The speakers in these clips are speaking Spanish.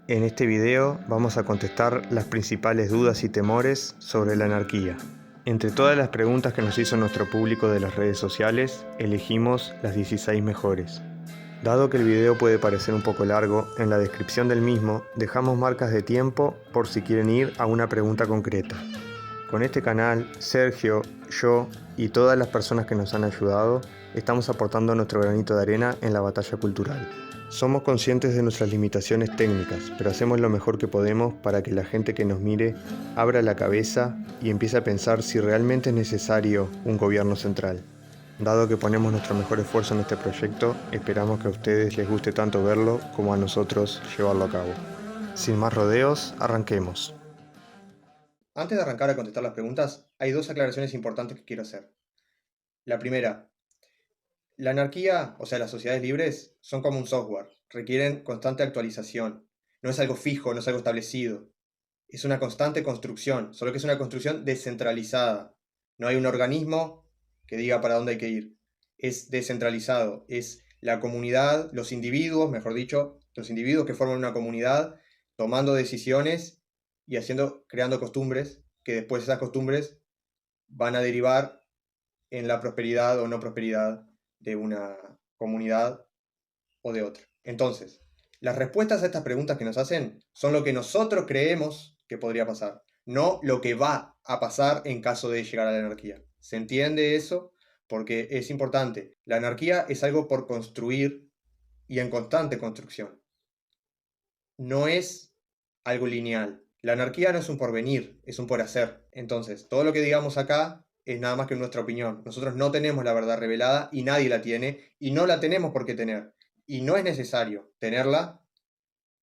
En este video vamos a contestar las principales dudas y temores sobre la anarquía. Entre todas las preguntas que nos hizo nuestro público de las redes sociales, elegimos las 16 mejores. Dado que el video puede parecer un poco largo, en la descripción del mismo dejamos marcas de tiempo por si quieren ir a una pregunta concreta. Con este canal, Sergio, yo y todas las personas que nos han ayudado, estamos aportando nuestro granito de arena en la batalla cultural. Somos conscientes de nuestras limitaciones técnicas, pero hacemos lo mejor que podemos para que la gente que nos mire abra la cabeza y empiece a pensar si realmente es necesario un gobierno central. Dado que ponemos nuestro mejor esfuerzo en este proyecto, esperamos que a ustedes les guste tanto verlo como a nosotros llevarlo a cabo. Sin más rodeos, arranquemos. Antes de arrancar a contestar las preguntas, hay dos aclaraciones importantes que quiero hacer. La primera, la anarquía, o sea, las sociedades libres, son como un software, requieren constante actualización. No es algo fijo, no es algo establecido. Es una constante construcción, solo que es una construcción descentralizada. No hay un organismo que diga para dónde hay que ir. Es descentralizado, es la comunidad, los individuos, mejor dicho, los individuos que forman una comunidad, tomando decisiones y creando costumbres, que después esas costumbres van a derivar en la prosperidad o no prosperidad de una comunidad o de otra. Entonces, las respuestas a estas preguntas que nos hacen son lo que nosotros creemos que podría pasar, no lo que va a pasar en caso de llegar a la anarquía. ¿Se entiende eso? Porque es importante. La anarquía es algo por construir y en constante construcción. No es algo lineal. La anarquía no es un porvenir, es un por hacer. Entonces, todo lo que digamos acá es nada más que nuestra opinión. Nosotros no tenemos la verdad revelada y nadie la tiene y no la tenemos por qué tener. Y no es necesario tenerla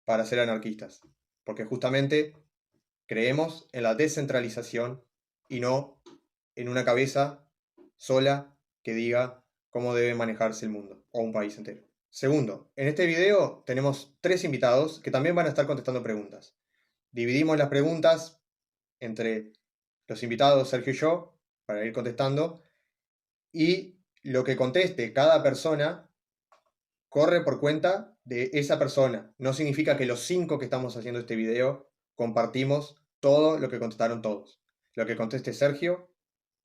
para ser anarquistas, porque justamente creemos en la descentralización y no en una cabeza sola que diga cómo debe manejarse el mundo o un país entero. Segundo, en este video tenemos 3 invitados que también van a estar contestando preguntas. Dividimos las preguntas entre los invitados Sergio y yo para ir contestando, y lo que conteste cada persona corre por cuenta de esa persona. No significa que los 5 que estamos haciendo este video compartimos todo lo que contestaron todos. Lo que conteste Sergio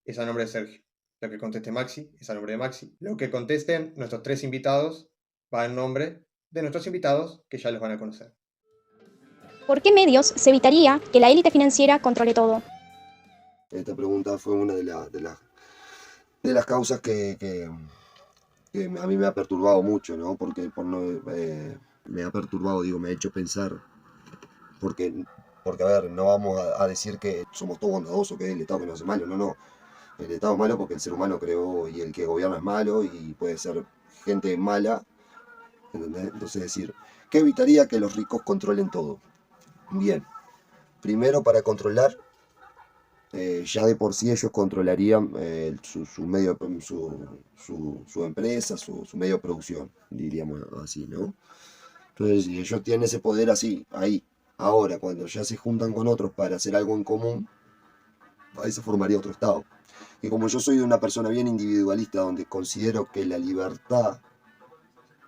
es a nombre de Sergio. Lo que conteste Maxi es a nombre de Maxi. Lo que contesten nuestros 3 invitados va en nombre de nuestros invitados, que ya los van a conocer. ¿Por qué medios se evitaría que la élite financiera controle todo? Esta pregunta fue una de las causas que a mí me ha perturbado mucho, ¿no? Porque me ha perturbado, digo, me ha hecho pensar, porque a ver, no vamos a decir que somos todos bondadosos, que el Estado que no hace malo, no. El Estado es malo porque el ser humano creó y el que gobierna es malo y puede ser gente mala, ¿entendés? Entonces decir, ¿qué evitaría que los ricos controlen todo? Bien, primero para controlar, ya de por sí ellos controlarían su empresa, su medio de producción, diríamos así, ¿no? Entonces, si ellos tienen ese poder así, ahí, ahora, cuando ya se juntan con otros para hacer algo en común, ahí se formaría otro Estado. Y como yo soy una persona bien individualista, donde considero que la libertad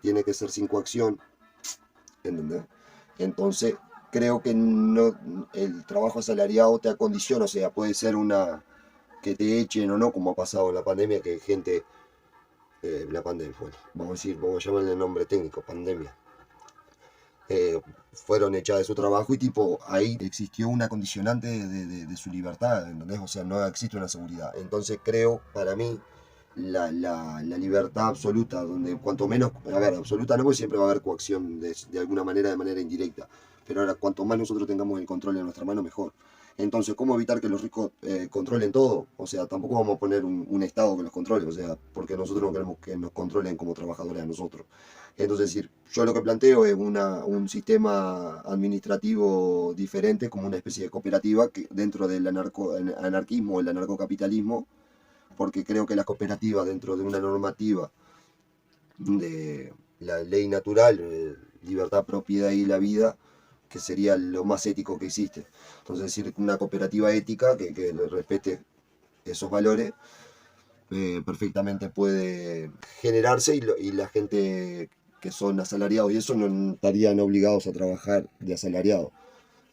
tiene que ser sin coacción, ¿entendés? Entonces, creo que no, el trabajo asalariado te acondiciona, o sea, puede ser que te echen o no, como ha pasado en la pandemia, que gente, la pandemia, bueno, vamos a llamarle el nombre técnico, pandemia, fueron echadas de su trabajo y tipo, ahí existió una condicionante de su libertad, ¿entendés? O sea, no existe una seguridad. Entonces creo, para mí, la libertad absoluta, donde cuanto menos, a ver, absoluta no, porque siempre va a haber coacción de alguna manera, de manera indirecta, pero ahora cuanto más nosotros tengamos el control en nuestra mano, mejor. Entonces, ¿cómo evitar que los ricos controlen todo? O sea, tampoco vamos a poner un Estado que los controle, o sea, porque nosotros no queremos que nos controlen como trabajadores a nosotros. Entonces, decir, yo lo que planteo es un sistema administrativo diferente, como una especie de cooperativa que dentro del anarquismo, el anarcocapitalismo, porque creo que las cooperativas dentro de una normativa de la ley natural, libertad, propiedad y la vida, que sería lo más ético que existe. Entonces, decir, una cooperativa ética que respete esos valores, perfectamente puede generarse y la gente que son asalariados y eso no estarían obligados a trabajar de asalariado.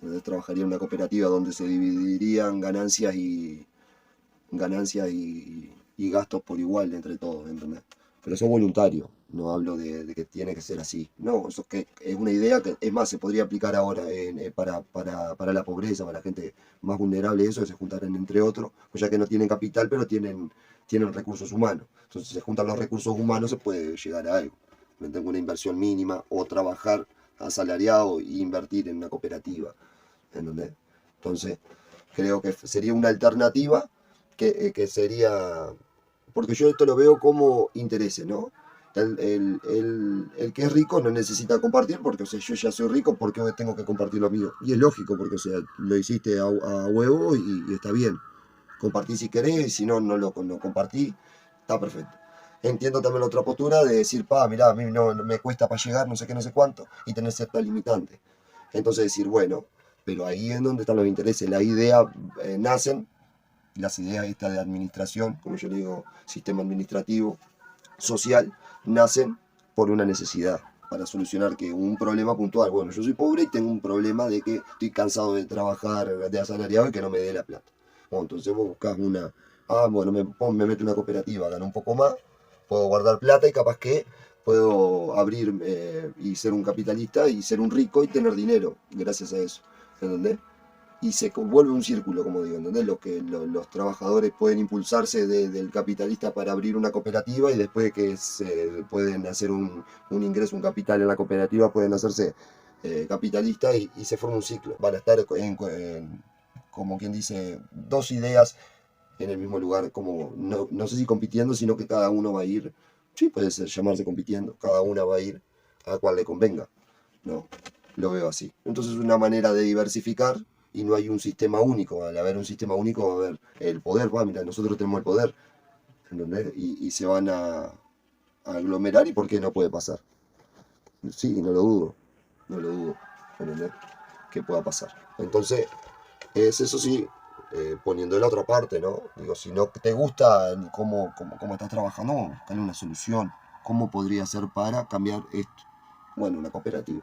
Entonces trabajaría en una cooperativa donde se dividirían ganancias y gastos por igual entre todos, ¿entendés? Pero eso es voluntario, no hablo de que tiene que ser así. No, eso es una idea que, es más, se podría aplicar ahora para la pobreza, para la gente más vulnerable, eso, que se juntaran entre otros, pues ya que no tienen capital, pero tienen recursos humanos. Entonces, si se juntan los recursos humanos, se puede llegar a algo. Tengo una inversión mínima o trabajar asalariado e invertir en una cooperativa, ¿entendés? Entonces, creo que sería una alternativa que sería, porque yo esto lo veo como intereses, ¿no? El que es rico no necesita compartir, porque, o sea, yo ya soy rico, ¿por qué tengo que compartir lo mío? Y es lógico, porque, o sea, lo hiciste a huevo y está bien. Compartí si querés, y si no, no compartí, está perfecto. Entiendo también la otra postura de decir, mirá, a mí no me cuesta para llegar, no sé qué, no sé cuánto, y tener cierta limitante. Entonces decir, bueno, pero ahí es donde están los intereses. Las ideas nacen, las ideas estas de administración, como yo le digo, sistema administrativo, social, nacen por una necesidad, para solucionar que un problema puntual. Bueno, yo soy pobre y tengo un problema de que estoy cansado de trabajar de asalariado y que no me dé la plata. Bueno, entonces vos buscás bueno, me meto en una cooperativa, gano un poco más, puedo guardar plata y capaz que puedo abrir y ser un capitalista y ser un rico y tener dinero gracias a eso, ¿entendés? Y se vuelve un círculo, como digo, ¿entendés? Los trabajadores pueden impulsarse del capitalista para abrir una cooperativa y después que se pueden hacer un ingreso, un capital en la cooperativa, pueden hacerse capitalistas y se forma un ciclo. Van a estar como quien dice, dos ideas en el mismo lugar, como no sé si compitiendo, sino que cada uno va a ir, sí, puede ser llamarse compitiendo, cada una va a ir a cual le convenga, ¿no? Lo veo así. Entonces es una manera de diversificar y no hay un sistema único. Al haber un sistema único va a haber el poder, mira, nosotros tenemos el poder, ¿entendés? Y se van a aglomerar y ¿por qué no puede pasar? Sí, no lo dudo, ¿entendés? Que pueda pasar. Entonces, es eso sí, poniendo la otra parte, ¿no? Digo, si no te gusta cómo estás trabajando, buscarle una solución. ¿Cómo podría ser para cambiar esto? Bueno, una cooperativa.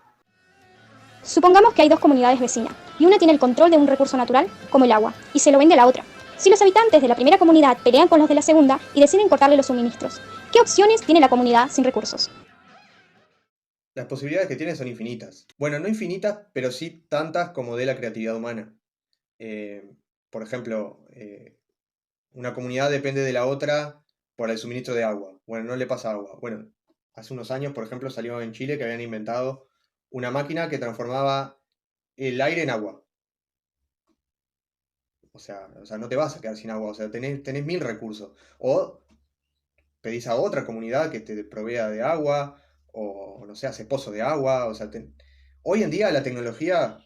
Supongamos que hay dos comunidades vecinas, y una tiene el control de un recurso natural, como el agua, y se lo vende a la otra. Si los habitantes de la primera comunidad pelean con los de la segunda y deciden cortarle los suministros, ¿qué opciones tiene la comunidad sin recursos? Las posibilidades que tiene son infinitas. Bueno, no infinitas, pero sí tantas como de la creatividad humana. Por ejemplo, una comunidad depende de la otra por el suministro de agua. Bueno, no le pasa agua. Bueno, hace unos años, por ejemplo, salió en Chile que habían inventado una máquina que transformaba el aire en agua. O sea, no te vas a quedar sin agua, o sea, tenés mil recursos. O pedís a otra comunidad que te provea de agua, o no sé, hace pozo de agua. O sea, hoy en día la tecnología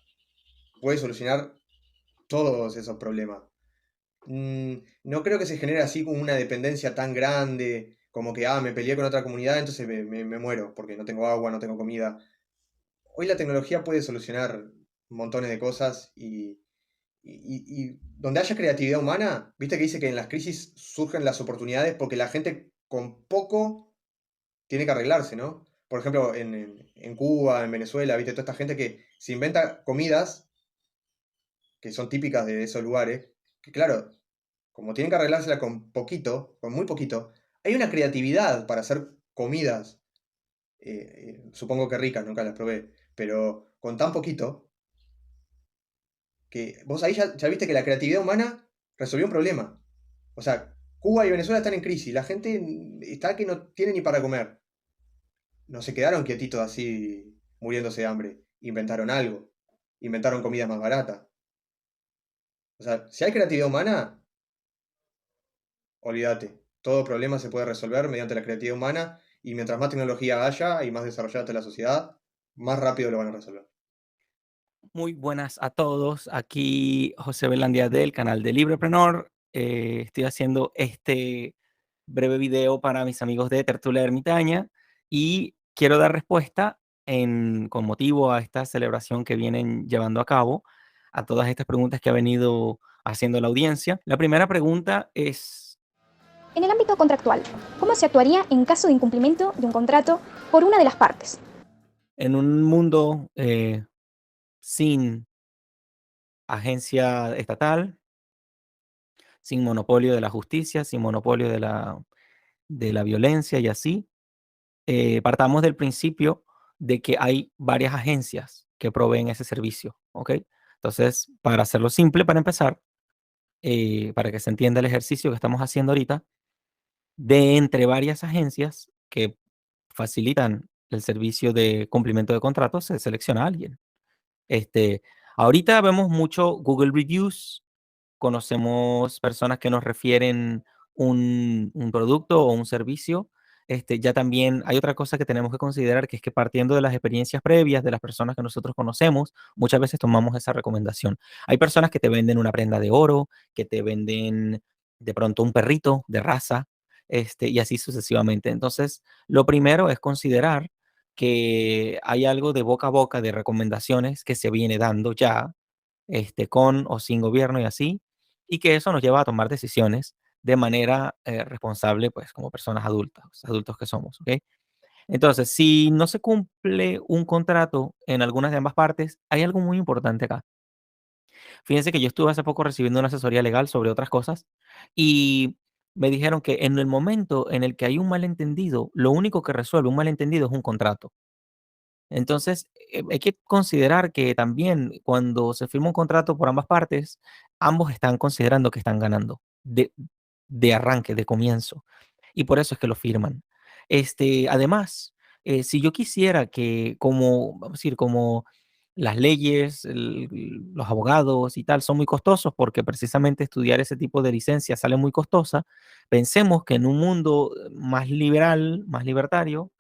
puede solucionar todos esos problemas. No creo que se genere así como una dependencia tan grande, como que, me peleé con otra comunidad, entonces me muero, porque no tengo agua, no tengo comida. Hoy la tecnología puede solucionar montones de cosas y donde haya creatividad humana, viste que dice que en las crisis surgen las oportunidades porque la gente con poco tiene que arreglarse, ¿no? Por ejemplo, en Cuba, en Venezuela, viste, toda esta gente que se inventa comidas que son típicas de esos lugares, que claro, como tienen que arreglársela con poquito, con muy poquito, hay una creatividad para hacer comidas, supongo que ricas, nunca las probé, pero con tan poquito, que vos ahí ya viste que la creatividad humana resolvió un problema. O sea, Cuba y Venezuela están en crisis, la gente está que no tiene ni para comer. No se quedaron quietitos así muriéndose de hambre, inventaron algo, inventaron comida más barata. O sea, si hay creatividad humana, olvídate, todo problema se puede resolver mediante la creatividad humana y mientras más tecnología haya y más desarrollada esté la sociedad, más rápido lo van a resolver. Muy buenas a todos. Aquí José Belandia del canal de Librepreneur. Estoy haciendo este breve video para mis amigos de Tertulia Ermitaña y quiero dar respuesta con motivo a esta celebración que vienen llevando a cabo a todas estas preguntas que ha venido haciendo la audiencia. La primera pregunta es: En el ámbito contractual, ¿cómo se actuaría en caso de incumplimiento de un contrato por una de las partes. En un mundo sin agencia estatal, sin monopolio de la justicia, sin monopolio de la violencia y así, partamos del principio de que hay varias agencias que proveen ese servicio, ¿ok? Entonces, para hacerlo simple, para empezar, para que se entienda el ejercicio que estamos haciendo ahorita, de entre varias agencias que facilitan el servicio de cumplimiento de contratos, se selecciona a alguien. Este, ahorita vemos mucho Google Reviews, conocemos personas que nos refieren un producto o un servicio. Ya también hay otra cosa que tenemos que considerar, que es que partiendo de las experiencias previas de las personas que nosotros conocemos, muchas veces tomamos esa recomendación. Hay personas que te venden una prenda de oro, que te venden de pronto un perrito de raza, y así sucesivamente. Entonces, lo primero es considerar que hay algo de boca a boca de recomendaciones que se viene dando ya, con o sin gobierno y así, y que eso nos lleva a tomar decisiones de manera responsable, pues como personas adultas, adultos que somos, ¿ok? Entonces, si no se cumple un contrato en algunas de ambas partes, hay algo muy importante acá. Fíjense que yo estuve hace poco recibiendo una asesoría legal sobre otras cosas y me dijeron que en el momento en el que hay un malentendido, lo único que resuelve un malentendido es un contrato. Entonces, hay que considerar que también cuando se firma un contrato por ambas partes, ambos están considerando que están ganando de arranque, de comienzo, y por eso es que lo firman. Además, si yo quisiera que, como, vamos a decir, como las leyes, los abogados y tal son muy costosos porque precisamente estudiar ese tipo de licencia sale muy costosa, pensemos que en un mundo más liberal, más libertario,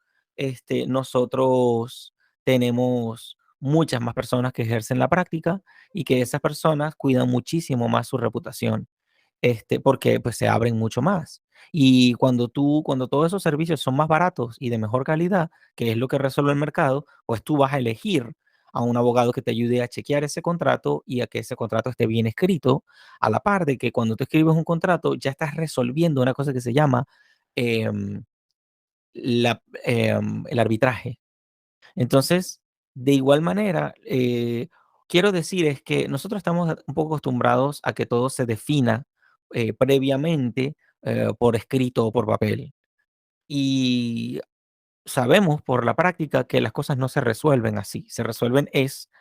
nosotros tenemos muchas más personas que ejercen la práctica y que esas personas cuidan muchísimo más su reputación, porque pues se abren mucho más. Y cuando todos esos servicios son más baratos y de mejor calidad, que es lo que resuelve el mercado, pues tú vas a elegir a un abogado que te ayude a chequear ese contrato y a que ese contrato esté bien escrito, a la par de que cuando tú escribes un contrato ya estás resolviendo una cosa que se llama em, el arbitraje. Entonces, de igual manera, quiero decir es que nosotros estamos un poco acostumbrados a que todo se defina previamente por escrito o por papel. Y sabemos por la práctica que las cosas no se resuelven así. Se resuelven es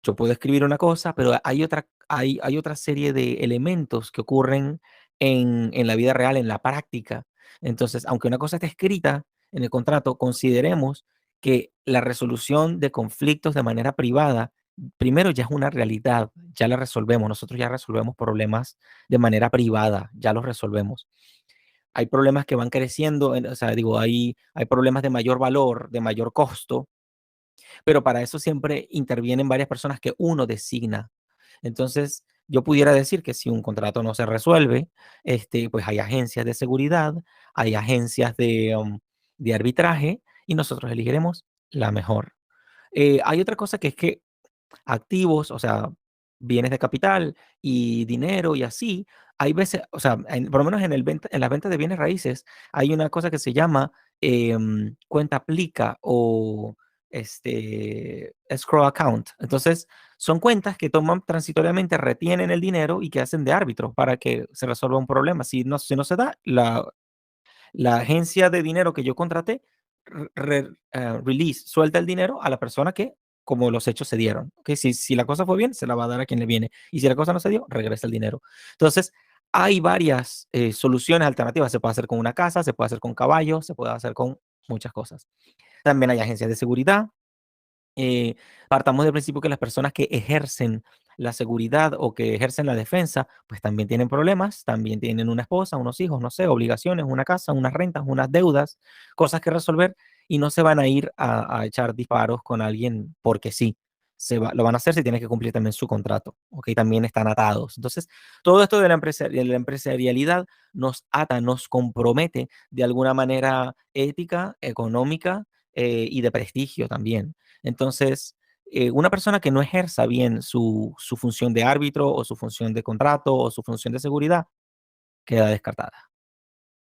yo puedo escribir una cosa, pero hay otra serie de elementos que ocurren en la vida real, en la práctica. Entonces, aunque una cosa esté escrita en el contrato, consideremos que la resolución de conflictos de manera privada, primero ya es una realidad, ya la resolvemos. Nosotros ya resolvemos problemas de manera privada, ya los resolvemos. Hay problemas que van creciendo, o sea, digo, hay problemas de mayor valor, de mayor costo, pero para eso siempre intervienen varias personas que uno designa. Entonces, yo pudiera decir que si un contrato no se resuelve, pues hay agencias de seguridad, hay agencias de arbitraje y nosotros elegiremos la mejor. Hay otra cosa que es que activos, o sea, bienes de capital y dinero y así, hay veces, o sea, por lo menos en las ventas de bienes raíces, hay una cosa que se llama cuenta aplica o escrow account. Entonces, son cuentas que toman transitoriamente, retienen el dinero y que hacen de árbitro para que se resuelva un problema. Si no se da, la agencia de dinero que yo contraté release, suelta el dinero a la persona que, como los hechos se dieron. ¿Okay? Si la cosa fue bien, se la va a dar a quien le viene. Y si la cosa no se dio, regresa el dinero. Entonces, hay varias soluciones alternativas. Se puede hacer con una casa, se puede hacer con caballos, se puede hacer con muchas cosas. También hay agencias de seguridad. Partamos del principio que las personas que ejercen la seguridad o que ejercen la defensa, pues también tienen problemas, también tienen una esposa, unos hijos, no sé, obligaciones, una casa, unas rentas, unas deudas, cosas que resolver y no se van a ir a echar disparos con alguien porque sí. Lo van a hacer si tienen que cumplir también su contrato, ¿ok? También están atados. Entonces, todo esto de la empresarialidad nos ata, nos compromete de alguna manera ética, económica y de prestigio también. Entonces, una persona que no ejerza bien su función de árbitro o su función de contrato o su función de seguridad queda descartada.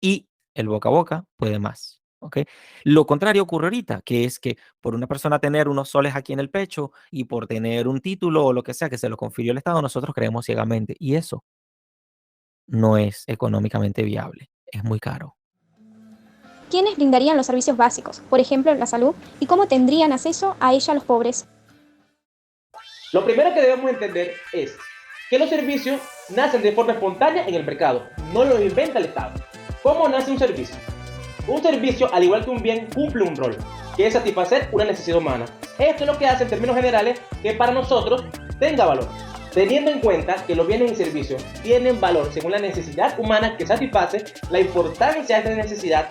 Y el boca a boca puede más. ¿ok? Lo contrario ocurre ahorita, que es que por una persona tener unos soles aquí en el pecho y por tener un título o lo que sea que se lo confirió el Estado, nosotros creemos ciegamente. Y eso no es económicamente viable. Es muy caro. ¿Quiénes brindarían los servicios básicos, por ejemplo, la salud, y cómo tendrían acceso a ella los pobres? Lo primero que debemos entender es que los servicios nacen de forma espontánea en el mercado, no los inventa el Estado. ¿Cómo nace un servicio? Un servicio, al igual que un bien, cumple un rol, que es satisfacer una necesidad humana. Esto es lo que hace, en términos generales, que para nosotros tenga valor. Teniendo en cuenta que los bienes y servicios tienen valor según la necesidad humana que satisface, la importancia de esta necesidad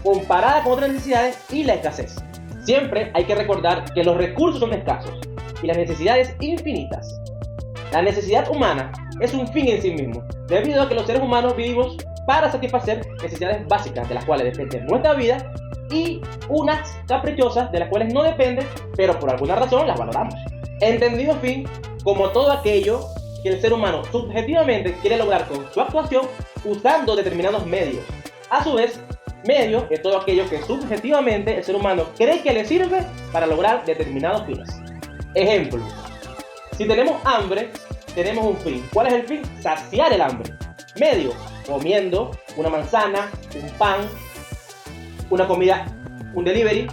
comparada con otras necesidades y la escasez. Siempre hay que recordar que los recursos son escasos y las necesidades infinitas. La necesidad humana es un fin en sí mismo, debido a que los seres humanos vivimos para satisfacer necesidades básicas de las cuales depende nuestra vida y unas caprichosas de las cuales no dependen, pero por alguna razón las valoramos. Entendido fin como todo aquello que el ser humano subjetivamente quiere lograr con su actuación usando determinados medios. A su vez, medio es todo aquello que subjetivamente el ser humano cree que le sirve para lograr determinados fines. Ejemplo, si tenemos hambre, tenemos un fin. ¿Cuál es el fin? Saciar el hambre. Medio, comiendo una manzana, un pan, una comida, un delivery.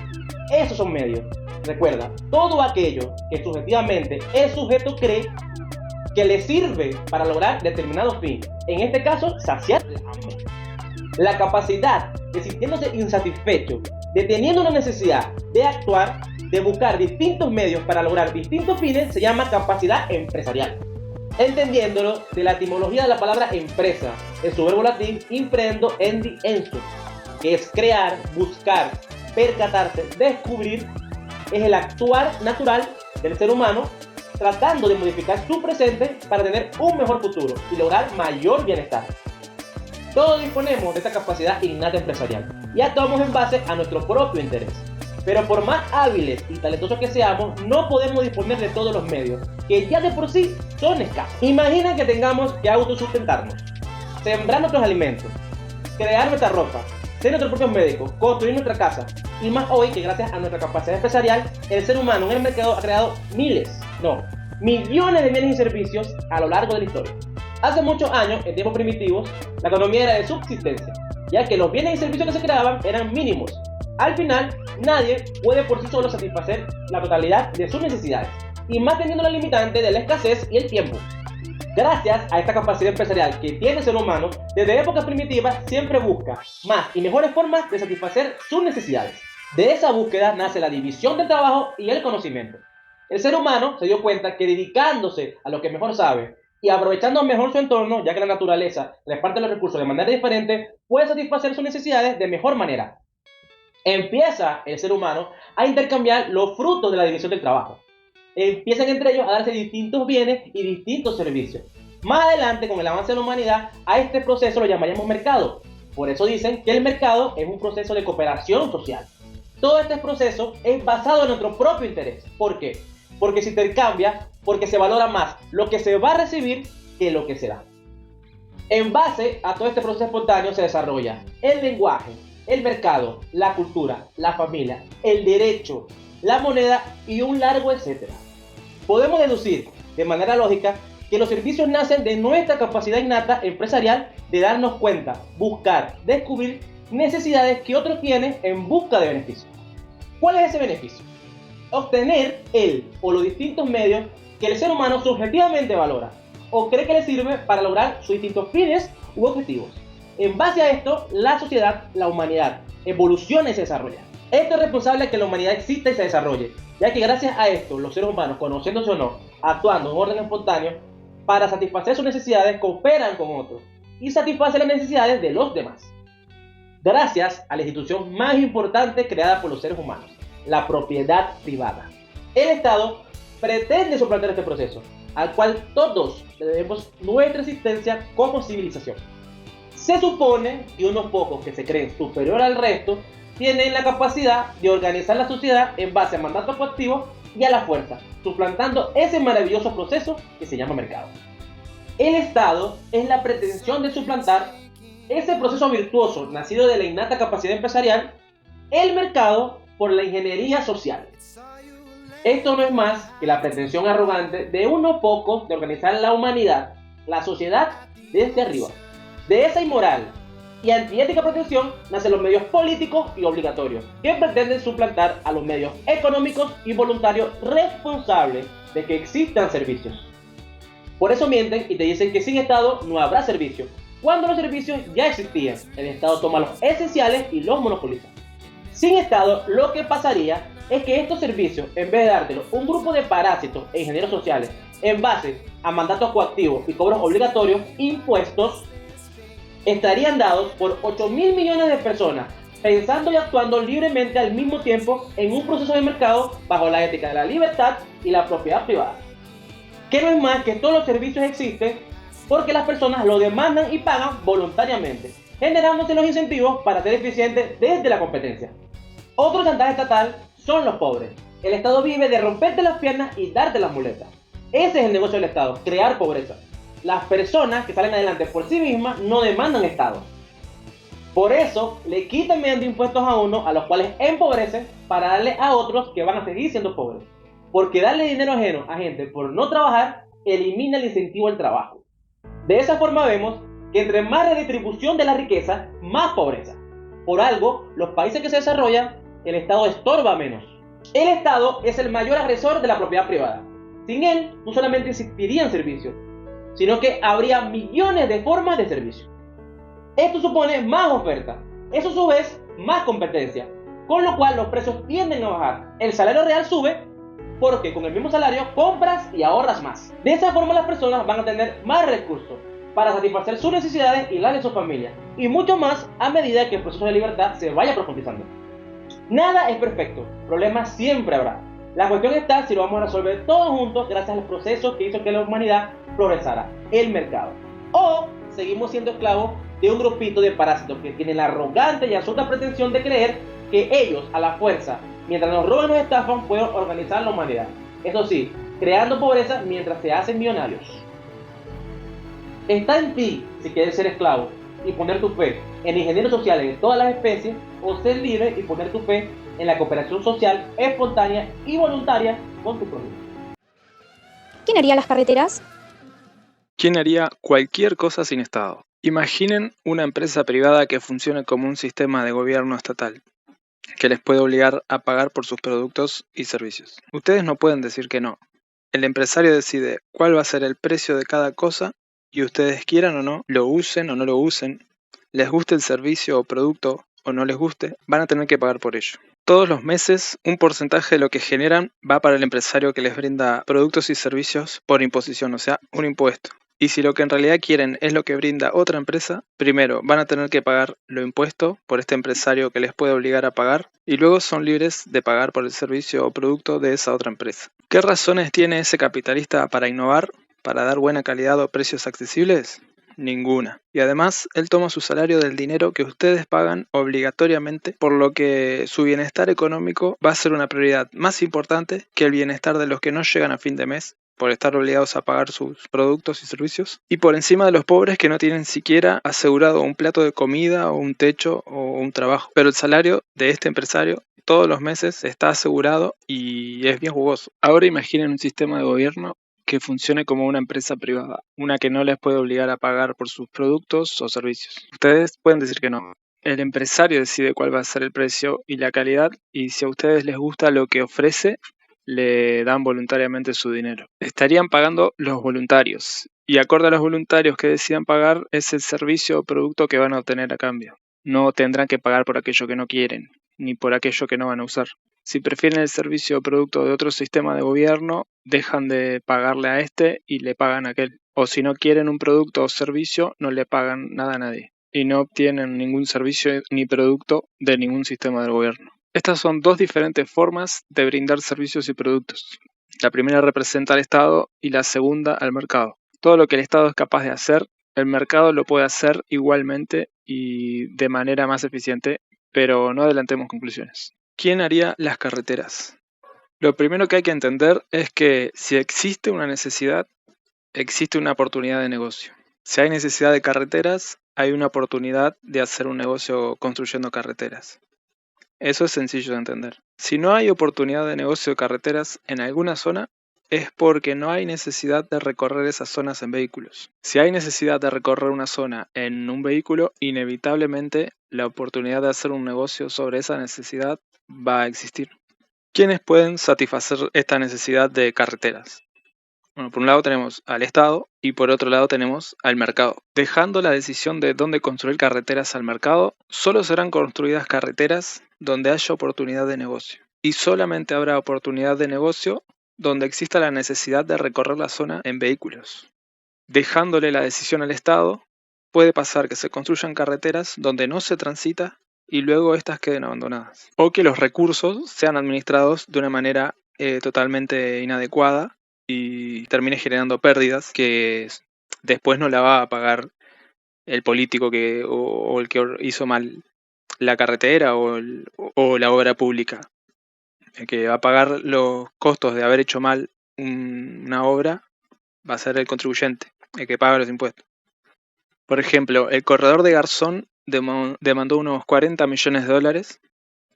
Esos son medios. Recuerda, todo aquello que subjetivamente el sujeto cree que le sirve para lograr determinado fin. En este caso, saciar el hambre. La capacidad de sintiéndose insatisfecho, de teniendo una necesidad de actuar, de buscar distintos medios para lograr distintos fines, se llama capacidad empresarial. Entendiéndolo de la etimología de la palabra empresa, en su verbo latín imprendo endi enso, que es crear, buscar, percatarse, descubrir, es el actuar natural del ser humano tratando de modificar su presente para tener un mejor futuro y lograr mayor bienestar. Todos disponemos de esta capacidad innata empresarial y actuamos en base a nuestro propio interés. Pero por más hábiles y talentosos que seamos, no podemos disponer de todos los medios, que ya de por sí son escasos. Imagina que tengamos que autosustentarnos, sembrar nuestros alimentos, crear nuestra ropa, ser nuestros propios médicos, construir nuestra casa. Y más hoy que gracias a nuestra capacidad empresarial, el ser humano en el mercado ha creado millones de bienes y servicios a lo largo de la historia. Hace muchos años, en tiempos primitivos, la economía era de subsistencia, ya que los bienes y servicios que se creaban eran mínimos. Al final, nadie puede por sí solo satisfacer la totalidad de sus necesidades, y más teniendo la limitante de la escasez y el tiempo. Gracias a esta capacidad empresarial que tiene el ser humano, desde épocas primitivas siempre busca más y mejores formas de satisfacer sus necesidades. De esa búsqueda nace la división del trabajo y el conocimiento. El ser humano se dio cuenta que dedicándose a lo que mejor sabe y aprovechando mejor su entorno, ya que la naturaleza reparte los recursos de manera diferente, puede satisfacer sus necesidades de mejor manera. Empieza el ser humano a intercambiar los frutos de la división del trabajo. Empiezan entre ellos a darse distintos bienes y distintos servicios. Más adelante, con el avance de la humanidad, a este proceso lo llamaríamos mercado. Por eso dicen que el mercado es un proceso de cooperación social. Todo este proceso es basado en nuestro propio interés. ¿Por qué? Porque se intercambia, porque se valora más lo que se va a recibir que lo que se da. En base a todo este proceso espontáneo se desarrolla el lenguaje, el mercado, la cultura, la familia, el derecho, la moneda y un largo etcétera. Podemos deducir de manera lógica que los servicios nacen de nuestra capacidad innata empresarial de darnos cuenta, buscar, descubrir necesidades que otros tienen en busca de beneficio. ¿Cuál es ese beneficio? Obtener el o los distintos medios que el ser humano subjetivamente valora o cree que le sirve para lograr sus distintos fines u objetivos. En base a esto, la sociedad, la humanidad, evoluciona y se desarrolla. Esto es responsable de que la humanidad exista y se desarrolle, ya que gracias a esto, los seres humanos, conociéndose o no, actuando en orden espontáneo, para satisfacer sus necesidades, cooperan con otros y satisfacen las necesidades de los demás. Gracias a la institución más importante creada por los seres humanos, la propiedad privada. El Estado pretende suplantar este proceso, al cual todos le debemos nuestra existencia como civilización. Se supone que unos pocos que se creen superior al resto tienen la capacidad de organizar la sociedad en base a mandatos coactivos y a la fuerza, suplantando ese maravilloso proceso que se llama mercado. El Estado es la pretensión de suplantar ese proceso virtuoso nacido de la innata capacidad empresarial el mercado por la ingeniería social. Esto no es más que la pretensión arrogante de unos pocos de organizar la humanidad, la sociedad, desde arriba. De esa inmoral y antiética pretensión nacen los medios políticos y obligatorios, que pretenden suplantar a los medios económicos y voluntarios responsables de que existan servicios. Por eso mienten y te dicen que sin Estado no habrá servicio, cuando los servicios ya existían. El Estado toma los esenciales y los monopoliza. Sin Estado, lo que pasaría es que estos servicios, en vez de dártelos un grupo de parásitos e ingenieros sociales en base a mandatos coactivos y cobros obligatorios, impuestos, estarían dados por 8.000 millones de personas, pensando y actuando libremente al mismo tiempo en un proceso de mercado bajo la ética de la libertad y la propiedad privada. Que no es más que todos los servicios existen porque las personas lo demandan y pagan voluntariamente, generándose los incentivos para ser eficientes desde la competencia. Otro chantaje estatal son los pobres. El Estado vive de romperte las piernas y darte las muletas. Ese es el negocio del Estado, crear pobreza. Las personas que salen adelante por sí mismas no demandan Estado. Por eso le quitan mediante impuestos a unos a los cuales empobrecen para darle a otros que van a seguir siendo pobres. Porque darle dinero ajeno a gente por no trabajar elimina el incentivo al trabajo. De esa forma vemos que entre más redistribución de la riqueza, más pobreza. Por algo, los países que se desarrollan, el Estado estorba menos. El Estado es el mayor agresor de la propiedad privada. Sin él, no solamente existirían servicios, sino que habría millones de formas de servicio. Esto supone más oferta, eso a su vez más competencia, con lo cual los precios tienden a bajar. El salario real sube porque con el mismo salario compras y ahorras más. De esa forma las personas van a tener más recursos para satisfacer sus necesidades y las de su familia, y mucho más a medida que el proceso de libertad se vaya profundizando. Nada es perfecto, problemas siempre habrá. La cuestión está si lo vamos a resolver todos juntos gracias a los procesos que hizo que la humanidad progresara, el mercado. O seguimos siendo esclavos de un grupito de parásitos que tienen la arrogante y absurda pretensión de creer que ellos, a la fuerza, mientras nos roban y nos estafan, pueden organizar la humanidad. Eso sí, creando pobreza mientras se hacen millonarios. Está en ti si quieres ser esclavo y poner tu fe en ingenieros sociales de todas las especies, o ser libre y poner tu fe en la cooperación social espontánea y voluntaria con tu prójimo. ¿Quién haría las carreteras? ¿Quién haría cualquier cosa sin Estado? Imaginen una empresa privada que funcione como un sistema de gobierno estatal, que les puede obligar a pagar por sus productos y servicios. Ustedes no pueden decir que no. El empresario decide cuál va a ser el precio de cada cosa y ustedes quieran o no, lo usen o no lo usen, les guste el servicio o producto o no les guste, van a tener que pagar por ello. Todos los meses, un porcentaje de lo que generan va para el empresario que les brinda productos y servicios por imposición, o sea, un impuesto. Y si lo que en realidad quieren es lo que brinda otra empresa, primero van a tener que pagar lo impuesto por este empresario que les puede obligar a pagar, y luego son libres de pagar por el servicio o producto de esa otra empresa. ¿Qué razones tiene ese capitalista para innovar, para dar buena calidad o precios accesibles? Ninguna. Y además, él toma su salario del dinero que ustedes pagan obligatoriamente, por lo que su bienestar económico va a ser una prioridad más importante que el bienestar de los que no llegan a fin de mes, por estar obligados a pagar sus productos y servicios, y por encima de los pobres que no tienen siquiera asegurado un plato de comida o un techo o un trabajo. Pero el salario de este empresario todos los meses está asegurado y es bien jugoso. Ahora imaginen un sistema de gobierno que funcione como una empresa privada, una que no les puede obligar a pagar por sus productos o servicios. Ustedes pueden decir que no. El empresario decide cuál va a ser el precio y la calidad, y si a ustedes les gusta lo que ofrece, le dan voluntariamente su dinero. Estarían pagando los voluntarios, y acorde a los voluntarios que decidan pagar es el servicio o producto que van a obtener a cambio. No tendrán que pagar por aquello que no quieren, ni por aquello que no van a usar. Si prefieren el servicio o producto de otro sistema de gobierno, dejan de pagarle a este y le pagan a aquel. O si no quieren un producto o servicio, no le pagan nada a nadie. Y no obtienen ningún servicio ni producto de ningún sistema del gobierno. Estas son dos diferentes formas de brindar servicios y productos. La primera representa al Estado y la segunda al mercado. Todo lo que el Estado es capaz de hacer, el mercado lo puede hacer igualmente y de manera más eficiente, pero no adelantemos conclusiones. ¿Quién haría las carreteras? Lo primero que hay que entender es que si existe una necesidad, existe una oportunidad de negocio. Si hay necesidad de carreteras, hay una oportunidad de hacer un negocio construyendo carreteras. Eso es sencillo de entender. Si no hay oportunidad de negocio de carreteras en alguna zona, es porque no hay necesidad de recorrer esas zonas en vehículos. Si hay necesidad de recorrer una zona en un vehículo, inevitablemente la oportunidad de hacer un negocio sobre esa necesidad va a existir. ¿Quiénes pueden satisfacer esta necesidad de carreteras? Bueno, por un lado tenemos al Estado y por otro lado tenemos al mercado. Dejando la decisión de dónde construir carreteras al mercado, solo serán construidas carreteras donde haya oportunidad de negocio. Y solamente habrá oportunidad de negocio donde exista la necesidad de recorrer la zona en vehículos. Dejándole la decisión al Estado, puede pasar que se construyan carreteras donde no se transita y luego estas queden abandonadas. O que los recursos sean administrados de una manera totalmente inadecuada y termine generando pérdidas que después no la va a pagar el político o el que hizo mal la carretera o la obra pública. El que va a pagar los costos de haber hecho mal una obra va a ser el contribuyente, el que paga los impuestos. Por ejemplo, el corredor de Garzón demandó unos 40 millones de dólares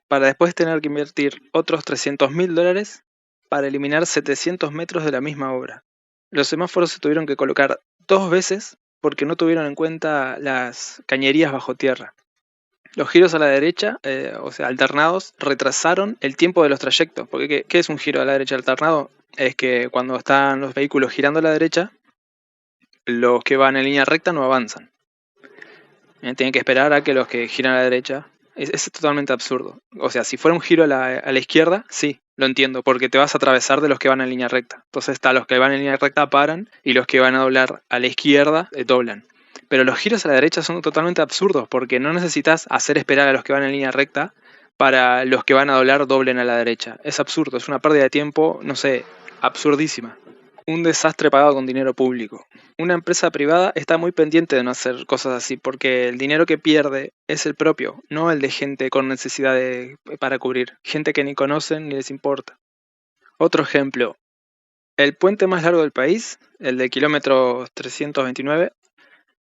para después tener que invertir otros 300.000 dólares para eliminar 700 metros de la misma obra. Los semáforos se tuvieron que colocar 2 veces porque no tuvieron en cuenta las cañerías bajo tierra. Los giros a la derecha, o sea, alternados, retrasaron el tiempo de los trayectos. Porque ¿qué es un giro a la derecha alternado? Es que cuando están los vehículos girando a la derecha, los que van en línea recta no avanzan. Tienen que esperar a que los que giran a la derecha. Es totalmente absurdo. O sea, si fuera un giro a la izquierda, sí, lo entiendo, porque te vas a atravesar de los que van en línea recta. Entonces los que van en línea recta paran y los que van a doblar a la izquierda doblan. Pero los giros a la derecha son totalmente absurdos porque no necesitas hacer esperar a los que van en línea recta para los que van a doblar doblen a la derecha. Es absurdo, es una pérdida de tiempo, no sé, absurdísima. Un desastre pagado con dinero público. Una empresa privada está muy pendiente de no hacer cosas así porque el dinero que pierde es el propio, no el de gente con necesidad para cubrir. Gente que ni conocen ni les importa. Otro ejemplo. El puente más largo del país, el de kilómetro 329,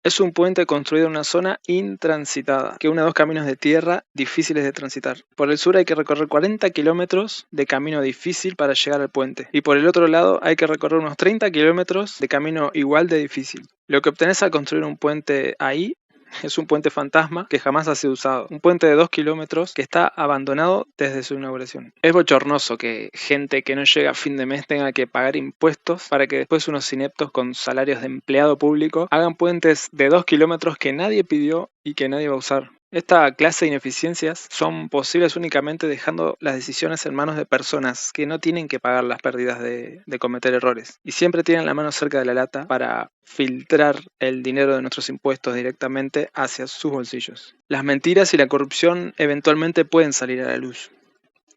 es un puente construido en una zona intransitada, que une 2 caminos de tierra difíciles de transitar. Por el sur hay que recorrer 40 kilómetros de camino difícil para llegar al puente, y por el otro lado hay que recorrer unos 30 kilómetros de camino igual de difícil. Lo que obtenés al construir un puente ahí es un puente fantasma que jamás ha sido usado. Un puente de 2 kilómetros que está abandonado desde su inauguración. Es bochornoso que gente que no llega a fin de mes tenga que pagar impuestos para que después unos ineptos con salarios de empleado público hagan puentes de 2 kilómetros que nadie pidió y que nadie va a usar. Esta clase de ineficiencias son posibles únicamente dejando las decisiones en manos de personas que no tienen que pagar las pérdidas de cometer errores y siempre tienen la mano cerca de la lata para filtrar el dinero de nuestros impuestos directamente hacia sus bolsillos. Las mentiras y la corrupción eventualmente pueden salir a la luz,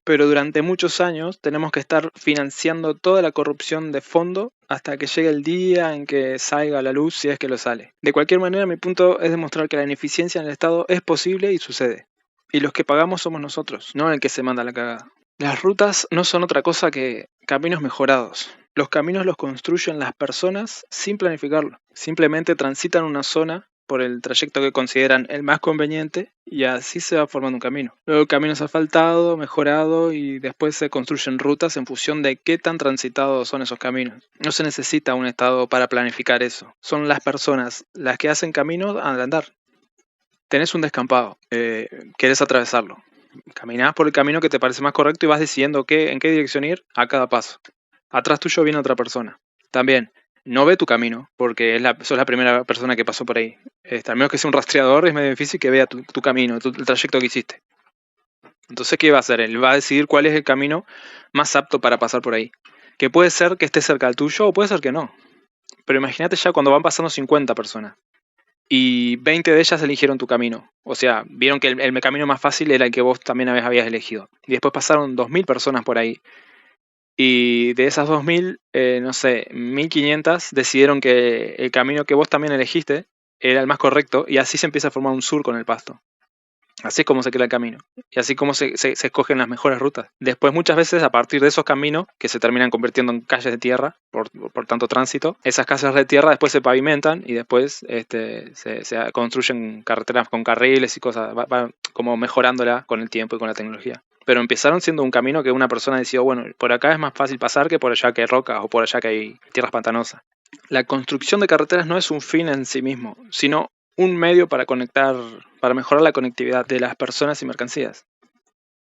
pero durante muchos años tenemos que estar financiando toda la corrupción de fondo hasta que llegue el día en que salga a la luz, si es que lo sale. De cualquier manera, mi punto es demostrar que la ineficiencia en el Estado es posible y sucede. Y los que pagamos somos nosotros, no el que se manda la cagada. Las rutas no son otra cosa que caminos mejorados. Los caminos los construyen las personas sin planificarlo. Simplemente transitan una zona por el trayecto que consideran el más conveniente y así se va formando un camino. Luego el camino es asfaltado, mejorado y después se construyen rutas en función de qué tan transitados son esos caminos. No se necesita un Estado para planificar eso. Son las personas las que hacen caminos al andar. Tenés un descampado, querés atravesarlo. Caminás por el camino que te parece más correcto y vas decidiendo en qué dirección ir a cada paso. Atrás tuyo viene otra persona. También, no ve tu camino, porque sos la primera persona que pasó por ahí. Al menos que sea un rastreador, es medio difícil que vea tu camino, el trayecto que hiciste. Entonces, ¿qué va a hacer? Él va a decidir cuál es el camino más apto para pasar por ahí. Que puede ser que esté cerca del tuyo o puede ser que no. Pero imagínate ya cuando van pasando 50 personas y 20 de ellas eligieron tu camino. O sea, vieron que el camino más fácil era el que vos también habías elegido. Y después pasaron 2.000 personas por ahí. Y de esas 2.000, no sé, 1.500 decidieron que el camino que vos también elegiste era el más correcto y así se empieza a formar un sur con el pasto. Así es como se crea el camino. Y así como se escogen las mejores rutas. Después, muchas veces, a partir de esos caminos, que se terminan convirtiendo en calles de tierra por tanto tránsito, esas calles de tierra después se pavimentan y después se construyen carreteras con carriles y cosas. Va como mejorándola con el tiempo y con la tecnología. Pero empezaron siendo un camino que una persona decidió, bueno, por acá es más fácil pasar que por allá que hay rocas o por allá que hay tierras pantanosas. La construcción de carreteras no es un fin en sí mismo, sino un medio para conectar, para mejorar la conectividad de las personas y mercancías.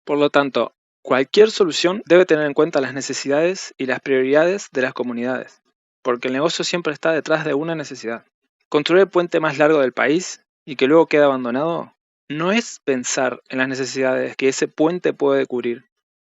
Por lo tanto, cualquier solución debe tener en cuenta las necesidades y las prioridades de las comunidades, porque el negocio siempre está detrás de una necesidad. Construir el puente más largo del país y que luego quede abandonado no es pensar en las necesidades que ese puente puede cubrir,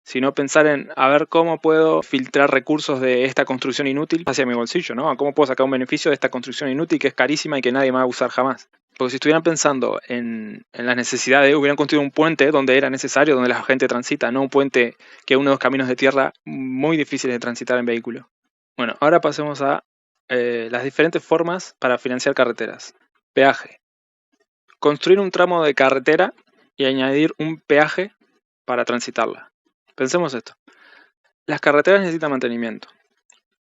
sino pensar en a ver cómo puedo filtrar recursos de esta construcción inútil hacia mi bolsillo, ¿no? ¿Cómo puedo sacar un beneficio de esta construcción inútil que es carísima y que nadie más va a usar jamás? Porque si estuvieran pensando en las necesidades, hubieran construido un puente donde era necesario, donde la gente transita, no un puente que es uno de los caminos de tierra muy difíciles de transitar en vehículo. Bueno, ahora pasemos a las diferentes formas para financiar carreteras. Peaje. Construir un tramo de carretera y añadir un peaje para transitarla. Pensemos esto. Las carreteras necesitan mantenimiento.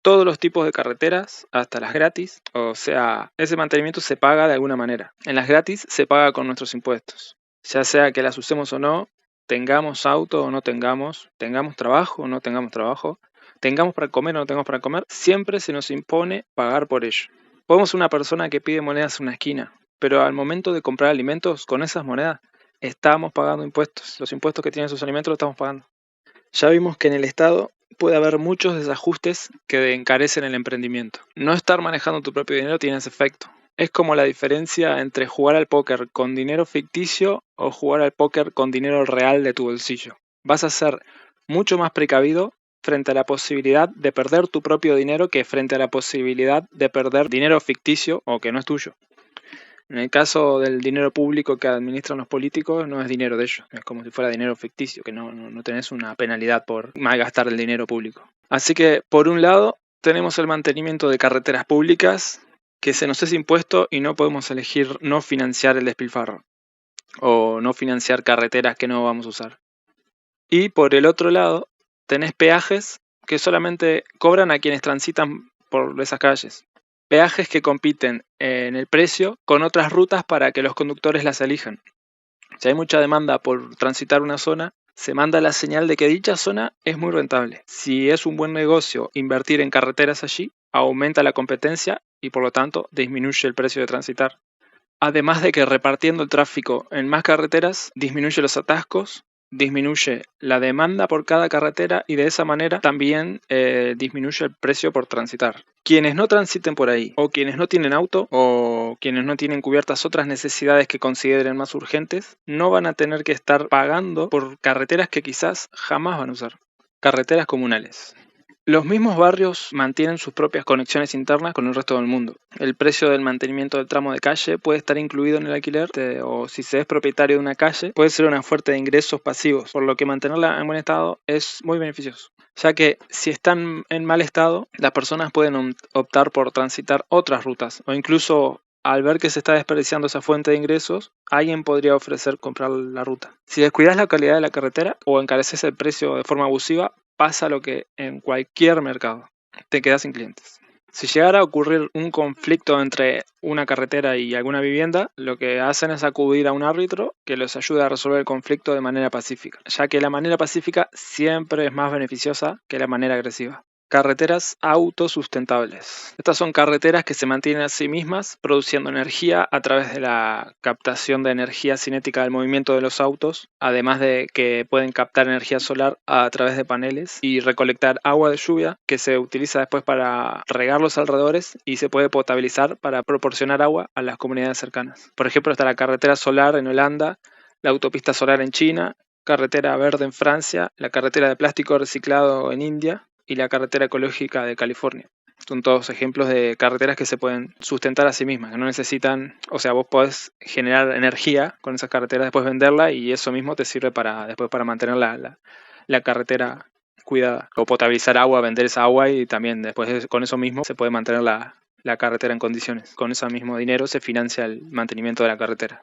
Todos los tipos de carreteras, hasta las gratis, o sea, ese mantenimiento se paga de alguna manera. En las gratis se paga con nuestros impuestos. Ya sea que las usemos o no, tengamos auto o no tengamos trabajo o no tengamos trabajo, tengamos para comer o no tengamos para comer, siempre se nos impone pagar por ello. Podemos ser una persona que pide monedas en una esquina, pero al momento de comprar alimentos con esas monedas, estamos pagando impuestos. Los impuestos que tienen esos alimentos los estamos pagando. Ya vimos que en el Estado puede haber muchos desajustes que encarecen el emprendimiento. No estar manejando tu propio dinero tiene ese efecto. Es como la diferencia entre jugar al póker con dinero ficticio o jugar al póker con dinero real de tu bolsillo. Vas a ser mucho más precavido frente a la posibilidad de perder tu propio dinero que frente a la posibilidad de perder dinero ficticio o que no es tuyo. En el caso del dinero público que administran los políticos, no es dinero de ellos, es como si fuera dinero ficticio, que no tenés una penalidad por malgastar el dinero público. Así que, por un lado, tenemos el mantenimiento de carreteras públicas, que se nos es impuesto y no podemos elegir no financiar el despilfarro, o no financiar carreteras que no vamos a usar. Y por el otro lado, tenés peajes que solamente cobran a quienes transitan por esas calles. Peajes que compiten en el precio con otras rutas para que los conductores las elijan. Si hay mucha demanda por transitar una zona, se manda la señal de que dicha zona es muy rentable. Si es un buen negocio invertir en carreteras allí, aumenta la competencia y por lo tanto disminuye el precio de transitar. Además de que repartiendo el tráfico en más carreteras disminuye los atascos, disminuye la demanda por cada carretera y de esa manera también disminuye el precio por transitar. Quienes no transiten por ahí, o quienes no tienen auto, o quienes no tienen cubiertas otras necesidades que consideren más urgentes, no van a tener que estar pagando por carreteras que quizás jamás van a usar. Carreteras comunales. Los mismos barrios mantienen sus propias conexiones internas con el resto del mundo. El precio del mantenimiento del tramo de calle puede estar incluido en el alquiler o si se es propietario de una calle puede ser una fuente de ingresos pasivos, por lo que mantenerla en buen estado es muy beneficioso. Ya que si están en mal estado, las personas pueden optar por transitar otras rutas o incluso al ver que se está desperdiciando esa fuente de ingresos, alguien podría ofrecer comprar la ruta. Si descuidas la calidad de la carretera o encareces el precio de forma abusiva, pasa lo que en cualquier mercado, te quedas sin clientes. Si llegara a ocurrir un conflicto entre una carretera y alguna vivienda, lo que hacen es acudir a un árbitro que los ayude a resolver el conflicto de manera pacífica, ya que la manera pacífica siempre es más beneficiosa que la manera agresiva. Carreteras autosustentables. Estas son carreteras que se mantienen a sí mismas produciendo energía a través de la captación de energía cinética del movimiento de los autos, además de que pueden captar energía solar a través de paneles y recolectar agua de lluvia que se utiliza después para regar los alrededores y se puede potabilizar para proporcionar agua a las comunidades cercanas. Por ejemplo, está la carretera solar en Holanda, la autopista solar en China, carretera verde en Francia, la carretera de plástico reciclado en India y la carretera ecológica de California. Son todos ejemplos de carreteras que se pueden sustentar a sí mismas, que no necesitan, o sea, vos podés generar energía con esas carreteras, después venderla y eso mismo te sirve después para mantener la carretera cuidada. O potabilizar agua, vender esa agua y también después con eso mismo se puede mantener la carretera en condiciones. Con ese mismo dinero se financia el mantenimiento de la carretera.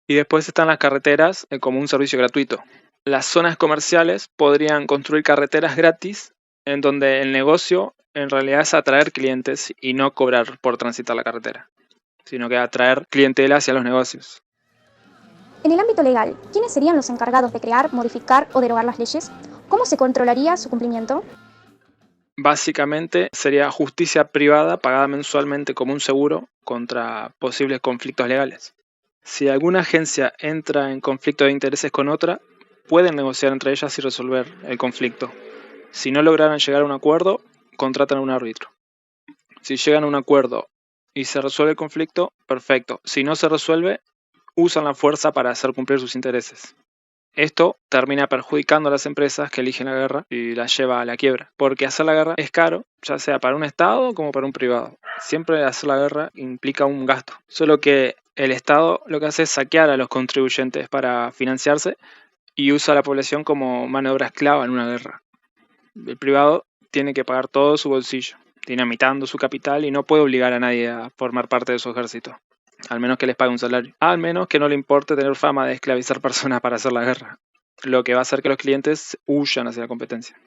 Y después están las carreteras como un servicio gratuito. Las zonas comerciales podrían construir carreteras gratis en donde el negocio en realidad es atraer clientes y no cobrar por transitar la carretera, sino que atraer clientela hacia los negocios. En el ámbito legal, ¿quiénes serían los encargados de crear, modificar o derogar las leyes? ¿Cómo se controlaría su cumplimiento? Básicamente sería justicia privada pagada mensualmente como un seguro contra posibles conflictos legales. Si alguna agencia entra en conflicto de intereses con otra, pueden negociar entre ellas y resolver el conflicto. Si no lograran llegar a un acuerdo, contratan a un árbitro. Si llegan a un acuerdo y se resuelve el conflicto, perfecto. Si no se resuelve, usan la fuerza para hacer cumplir sus intereses. Esto termina perjudicando a las empresas que eligen la guerra y las lleva a la quiebra, porque hacer la guerra es caro, ya sea para un Estado como para un privado. Siempre hacer la guerra implica un gasto, solo que el Estado lo que hace es saquear a los contribuyentes para financiarse y usa a la población como mano de obra esclava en una guerra. El privado tiene que pagar todo su bolsillo, dinamitando su capital y no puede obligar a nadie a formar parte de su ejército, al menos que les pague un salario, al menos que no le importe tener fama de esclavizar personas para hacer la guerra, lo que va a hacer que los clientes huyan hacia la competencia.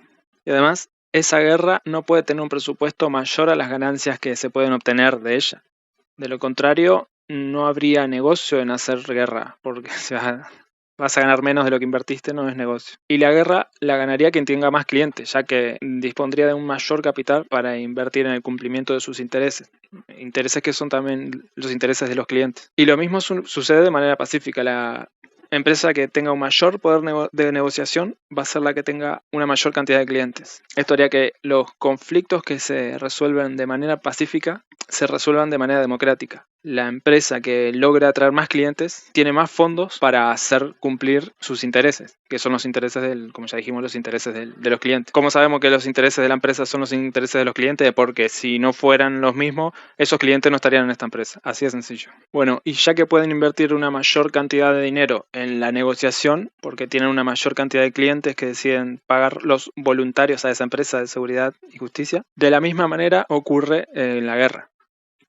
Y además, esa guerra no puede tener un presupuesto mayor a las ganancias que se pueden obtener de ella. De lo contrario, no habría negocio en hacer guerra, porque vas a ganar menos de lo que invertiste, no es negocio. Y la guerra la ganaría quien tenga más clientes, ya que dispondría de un mayor capital para invertir en el cumplimiento de sus intereses. Intereses que son también los intereses de los clientes. Y lo mismo sucede de manera pacífica. La empresa que tenga un mayor poder de negociación va a ser la que tenga una mayor cantidad de clientes. Esto haría que los conflictos que se resuelven de manera pacífica se resuelvan de manera democrática. La empresa que logra atraer más clientes tiene más fondos para hacer cumplir sus intereses, que son los intereses como ya dijimos, los intereses de los clientes. ¿Cómo sabemos que los intereses de la empresa son los intereses de los clientes? Porque si no fueran los mismos, esos clientes no estarían en esta empresa. Así de sencillo. Bueno, y ya que pueden invertir una mayor cantidad de dinero en la negociación, porque tienen una mayor cantidad de clientes que deciden pagar los voluntarios a esa empresa de seguridad y justicia, de la misma manera ocurre en la guerra.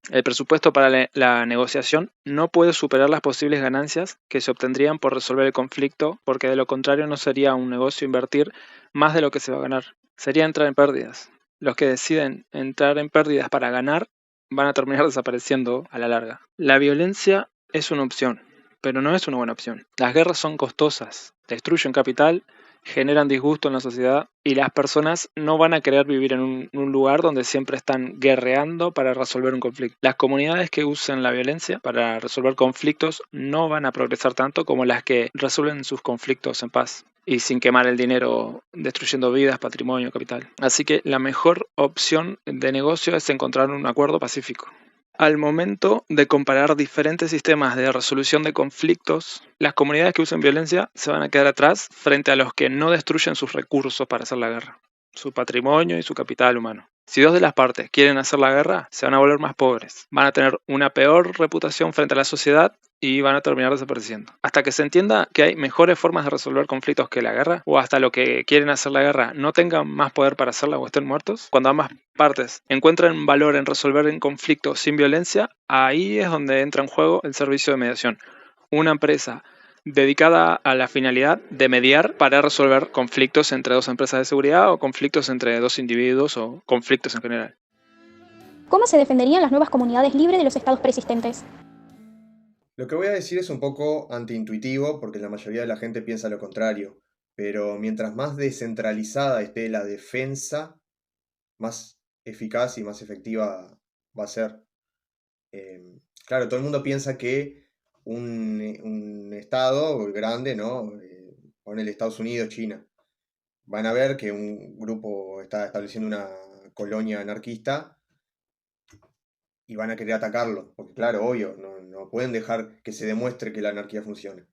El presupuesto para la negociación no puede superar las posibles ganancias que se obtendrían por resolver el conflicto, porque de lo contrario no sería un negocio invertir más de lo que se va a ganar. Sería entrar en pérdidas. Los que deciden entrar en pérdidas para ganar van a terminar desapareciendo a la larga. La violencia es una opción, pero no es una buena opción. Las guerras son costosas, destruyen capital, generan disgusto en la sociedad y las personas no van a querer vivir en un lugar donde siempre están guerreando para resolver un conflicto. Las comunidades que usan la violencia para resolver conflictos no van a progresar tanto como las que resuelven sus conflictos en paz y sin quemar el dinero destruyendo vidas, patrimonio, capital. Así que la mejor opción de negocio es encontrar un acuerdo pacífico. Al momento de comparar diferentes sistemas de resolución de conflictos, las comunidades que usan violencia se van a quedar atrás frente a los que no destruyen sus recursos para hacer la guerra, su patrimonio y su capital humano. Si dos de las partes quieren hacer la guerra, se van a volver más pobres, van a tener una peor reputación frente a la sociedad y van a terminar desapareciendo. Hasta que se entienda que hay mejores formas de resolver conflictos que la guerra, o hasta los que quieren hacer la guerra no tengan más poder para hacerla o estén muertos, cuando ambas partes encuentran valor en resolver un conflicto sin violencia, ahí es donde entra en juego el servicio de mediación. Una empresa dedicada a la finalidad de mediar para resolver conflictos entre dos empresas de seguridad o conflictos entre dos individuos o conflictos en general. ¿Cómo se defenderían las nuevas comunidades libres de los estados preexistentes? Lo que voy a decir es un poco antiintuitivo porque la mayoría de la gente piensa lo contrario, pero mientras más descentralizada esté la defensa, más eficaz y más efectiva va a ser. Claro, todo el mundo piensa que un estado grande, ¿no? Ponele Estados Unidos, China, van a ver que un grupo está estableciendo una colonia anarquista y van a querer atacarlo, porque claro, obvio, no pueden dejar que se demuestre que la anarquía funciona.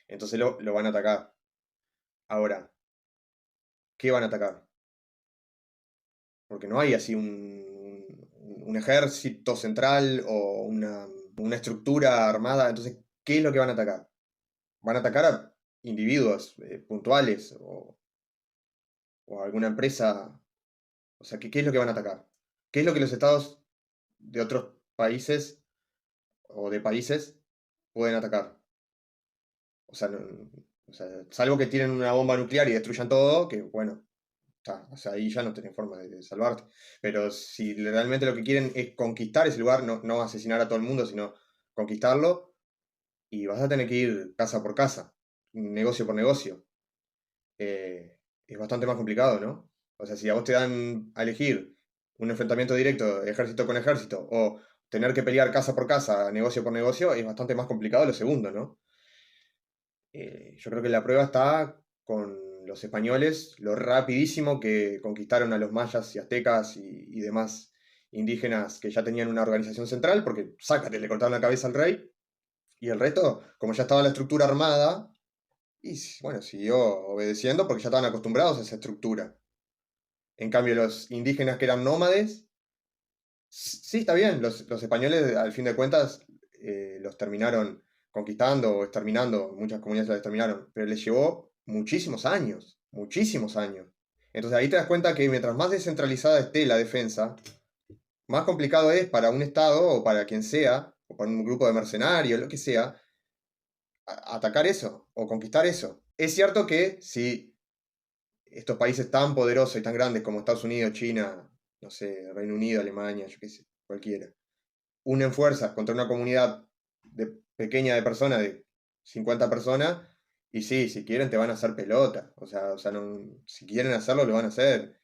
Entonces lo van a atacar. Ahora, ¿qué van a atacar? Porque no hay así un ejército central o una estructura armada. Entonces, ¿qué es lo que van a atacar? Van a atacar a individuos puntuales o a alguna empresa. O sea, ¿qué es lo que van a atacar? ¿Qué es lo que los estados de otros países o de países pueden atacar? O sea, o sea, salvo que tienen una bomba nuclear y destruyan todo, que bueno, está, o sea, ahí ya no tenés forma de salvarte. Pero si realmente lo que quieren es conquistar ese lugar, no asesinar a todo el mundo, sino conquistarlo, y vas a tener que ir casa por casa, negocio por negocio. Es bastante más complicado, ¿no? O sea, si a vos te dan a elegir un enfrentamiento directo, ejército con ejército, o tener que pelear casa por casa, negocio por negocio, es bastante más complicado lo segundo, ¿no? Yo creo que la prueba está con los españoles, lo rapidísimo que conquistaron a los mayas y aztecas y demás indígenas que ya tenían una organización central, porque sácate, le cortaron la cabeza al rey, y el resto, como ya estaba la estructura armada, y bueno, siguió obedeciendo porque ya estaban acostumbrados a esa estructura. En cambio, los indígenas que eran nómades, sí, está bien, los españoles al fin de cuentas los terminaron conquistando o exterminando, muchas comunidades las exterminaron, pero les llevó muchísimos años, muchísimos años. Entonces ahí te das cuenta que mientras más descentralizada esté la defensa, más complicado es para un Estado o para quien sea, o para un grupo de mercenarios, lo que sea, atacar eso o conquistar eso. Es cierto que si estos países tan poderosos y tan grandes como Estados Unidos, China, no sé, Reino Unido, Alemania, yo qué sé, cualquiera, unen fuerzas contra una comunidad pequeña de personas, de 50 personas, y sí, si quieren te van a hacer pelota. O sea si quieren hacerlo, lo van a hacer.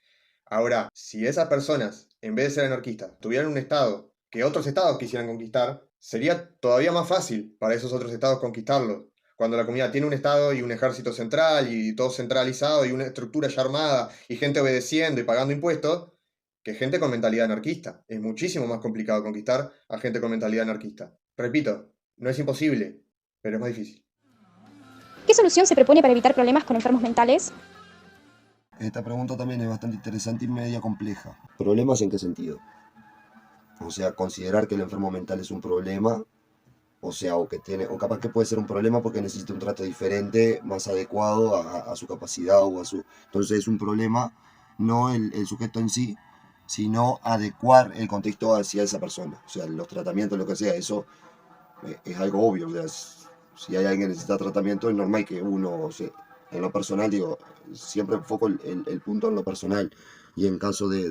Ahora, si esas personas, en vez de ser anarquistas, tuvieran un estado que otros estados quisieran conquistar, sería todavía más fácil para esos otros estados conquistarlo. Cuando la comunidad tiene un estado y un ejército central y todo centralizado y una estructura ya armada y gente obedeciendo y pagando impuestos, que gente con mentalidad anarquista. Es muchísimo más complicado conquistar a gente con mentalidad anarquista. Repito, no es imposible, pero es más difícil. ¿Qué solución se propone para evitar problemas con enfermos mentales? Esta pregunta también es bastante interesante y media compleja. ¿Problemas en qué sentido? O sea, considerar que el enfermo mental es un problema, o sea, o capaz que puede ser un problema porque necesita un trato diferente, más adecuado a su capacidad o a su... Entonces es un problema, no el sujeto en sí, sino adecuar el contexto hacia esa persona. O sea, los tratamientos, lo que sea, eso es algo obvio. O sea, si hay alguien que necesita tratamiento, es normal que uno, o sea, en lo personal, digo, siempre enfoco el punto en lo personal. Y en caso de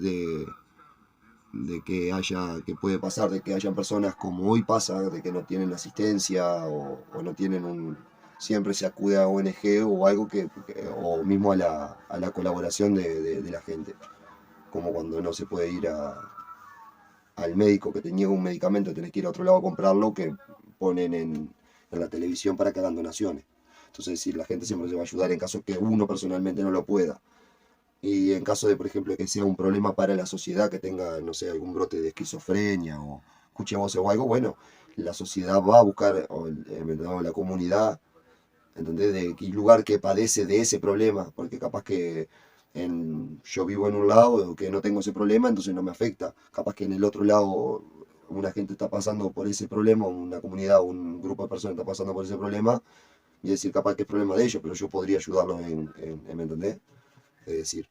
que puede pasar, de que hayan personas como hoy pasa, de que no tienen asistencia o no tienen siempre se acude a ONG o algo o mismo a la colaboración de la gente, como cuando no se puede ir al médico que te niega un medicamento, tenés que ir a otro lado a comprarlo, que ponen en la televisión para que hagan donaciones. Entonces, si la gente siempre se va a ayudar en caso que uno personalmente no lo pueda. Y en caso de, por ejemplo, que sea un problema para la sociedad, que tenga, no sé, algún brote de esquizofrenia o escuche voces o algo, bueno, la sociedad va a buscar, o la comunidad, ¿entendés? De qué lugar que padece de ese problema, porque capaz que yo vivo en un lado que no tengo ese problema, entonces no me afecta. Capaz que en el otro lado una gente está pasando por ese problema, una comunidad o un grupo de personas está pasando por ese problema, y decir capaz que es problema de ellos, pero yo podría ayudarlos ¿me entendés? Es decir,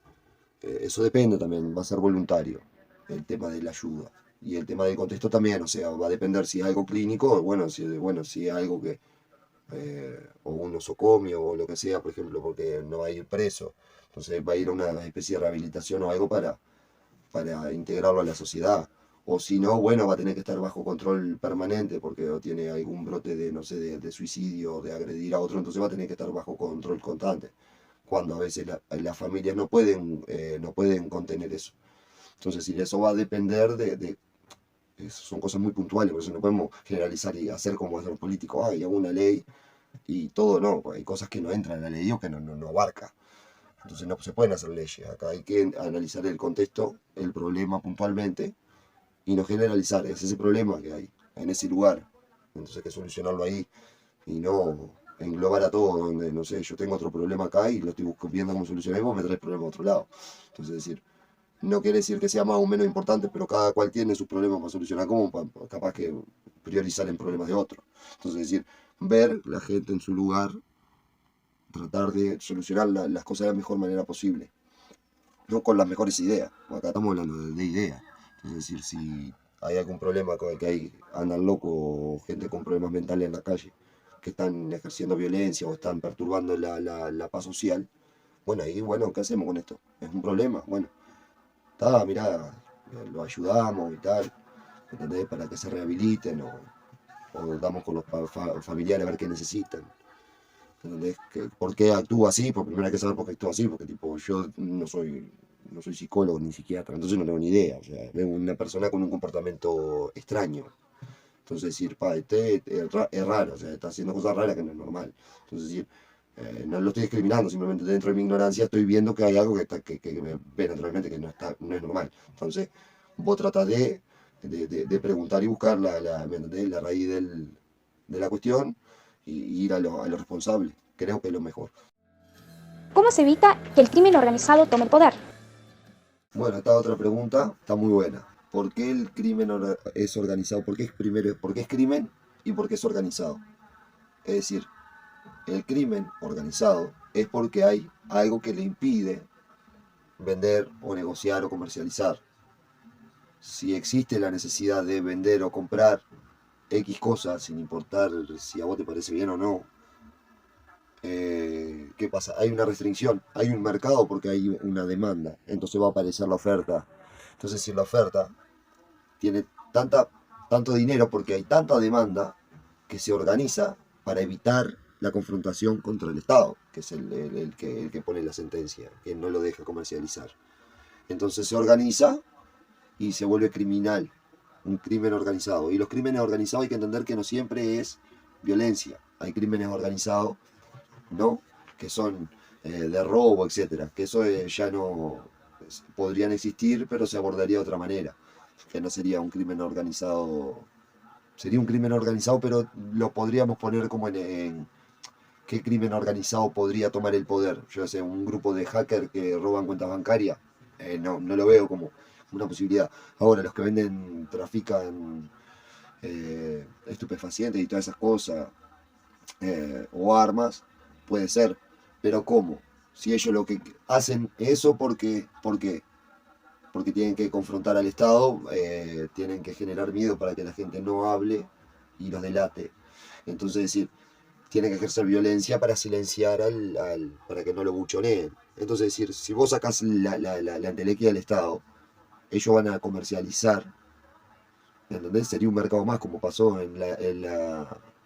eso depende también, va a ser voluntario el tema de la ayuda. Y el tema del contexto también, o sea, va a depender si es algo clínico, si es algo que, o un nosocomio o lo que sea, por ejemplo, porque no va a ir preso. Entonces va a ir a una especie de rehabilitación o algo para integrarlo a la sociedad. O si no, bueno, va a tener que estar bajo control permanente porque tiene algún brote de, no sé, de suicidio, de agredir a otro, entonces va a tener que estar bajo control constante cuando a veces las familias no pueden contener eso. Entonces, si eso va a depender son cosas muy puntuales, por eso no podemos generalizar y hacer como hacer un político, hay una ley y todo, no, pues hay cosas que no entran en la ley o que no abarca. Entonces no se pueden hacer leyes, acá hay que analizar el contexto, el problema puntualmente y no generalizar, es ese problema que hay en ese lugar, entonces hay que solucionarlo ahí y no englobar a todo, donde, no sé, yo tengo otro problema acá y lo estoy viendo cómo solucionar y vos me traes problema a otro lado. Entonces, es decir, no quiere decir que sea más o menos importante, pero cada cual tiene sus problemas para solucionar, como capaz que priorizar en problemas de otro. Entonces, es decir, ver la gente en su lugar, tratar de solucionar las cosas de la mejor manera posible, no con las mejores ideas. Acá estamos hablando de ideas. Es decir, si hay algún problema con el que andan locos o gente con problemas mentales en la calle, que están ejerciendo violencia o están perturbando la paz social, bueno, ahí, bueno, ¿qué hacemos con esto? ¿Es un problema? Bueno, está, mirá, lo ayudamos y tal, ¿entendés? Para que se rehabiliten o damos con los familiares a ver qué necesitan. ¿Entendés? ¿Por qué actúa así? Por primero hay que saber por qué actúa así, porque tipo, yo no soy psicólogo ni psiquiatra, entonces no tengo ni idea. O sea, veo una persona con un comportamiento extraño. Entonces decir, pa, es raro, o sea, está haciendo cosas raras que no es normal. Entonces decir, no lo estoy discriminando, simplemente dentro de mi ignorancia estoy viendo que hay algo que me ve naturalmente que no es normal. Entonces, vos tratás de preguntar y buscar ¿me entendés? La raíz de la cuestión y ir a lo responsable. Creo que es lo mejor. ¿Cómo se evita que el crimen organizado tome el poder? Bueno, esta otra pregunta está muy buena. ¿Por qué el crimen es organizado? ¿Por qué es crimen y por qué es organizado? Es decir, el crimen organizado es porque hay algo que le impide vender o negociar o comercializar. Si existe la necesidad de vender o comprar X cosas, sin importar si a vos te parece bien o no, ¿qué pasa? Hay una restricción, hay un mercado porque hay una demanda, entonces va a aparecer la oferta. Entonces si la oferta tiene tanto dinero porque hay tanta demanda que se organiza para evitar la confrontación contra el Estado, que es el que pone la sentencia, que no lo deja comercializar. Entonces se organiza y se vuelve criminal, un crimen organizado. Y los crímenes organizados hay que entender que no siempre es violencia. Hay crímenes organizados, ¿no? Que son de robo, etcétera. Que eso ya no podrían existir, pero se abordaría de otra manera. Que no sería un crimen organizado. Sería un crimen organizado, pero lo podríamos poner como en qué crimen organizado podría tomar el poder. Yo sé, un grupo de hackers que roban cuentas bancarias. No lo veo como una posibilidad. Ahora, los que trafican estupefacientes y todas esas cosas, o armas, puede ser. Pero ¿cómo? Si ellos lo que hacen eso porque tienen que confrontar al Estado, tienen que generar miedo para que la gente no hable y los delate. Entonces, decir, tienen que ejercer violencia para silenciar para que no lo buchoneen. Entonces, decir, si vos sacás la entelequia del Estado, ellos van a comercializar, ¿entendés? Sería un mercado más como pasó la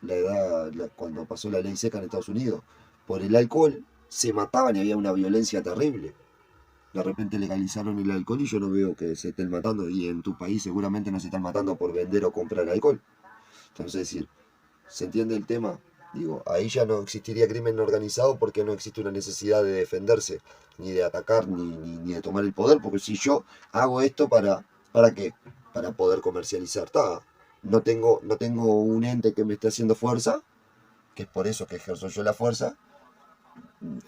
edad, cuando pasó la ley seca en Estados Unidos. Por el alcohol se mataban y había una violencia terrible. De repente legalizaron el alcohol y yo no veo que se estén matando. Y en tu país seguramente no se están matando por vender o comprar alcohol. Entonces, es decir, ¿se entiende el tema? Digo, ahí ya no existiría crimen organizado porque no existe una necesidad de defenderse, ni de atacar, ni de tomar el poder. Porque si yo hago esto, ¿para qué? Para poder comercializar. No tengo un ente que me esté haciendo fuerza, que es por eso que ejerzo yo la fuerza.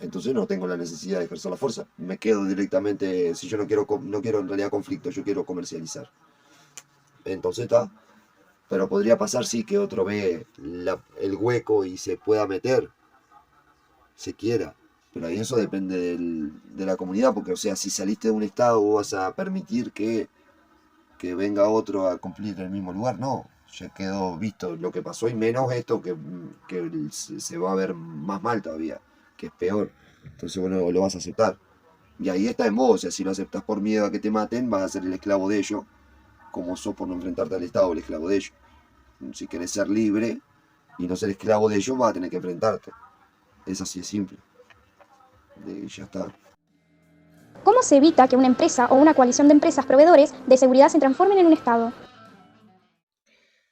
Entonces no tengo la necesidad de ejercer la fuerza. Me quedo directamente, si yo no quiero en realidad conflicto, yo quiero comercializar. Entonces está. Pero podría pasar sí que otro ve el hueco y se pueda meter, se quiera. Pero ahí eso depende de la comunidad, porque o sea, si saliste de un estado vos vas a permitir que venga otro a cumplir el mismo lugar. No, ya quedó visto lo que pasó y menos esto que se va a ver más mal todavía, que es peor. Entonces bueno, lo vas a aceptar. Y ahí está en vos, o sea, si lo aceptás por miedo a que te maten, vas a ser el esclavo de ellos, como sos por no enfrentarte al Estado, el esclavo de ellos. Si querés ser libre y no ser esclavo de ellos, vas a tener que enfrentarte. Es así de simple. Ya está. ¿Cómo se evita que una empresa o una coalición de empresas proveedores de seguridad se transformen en un Estado?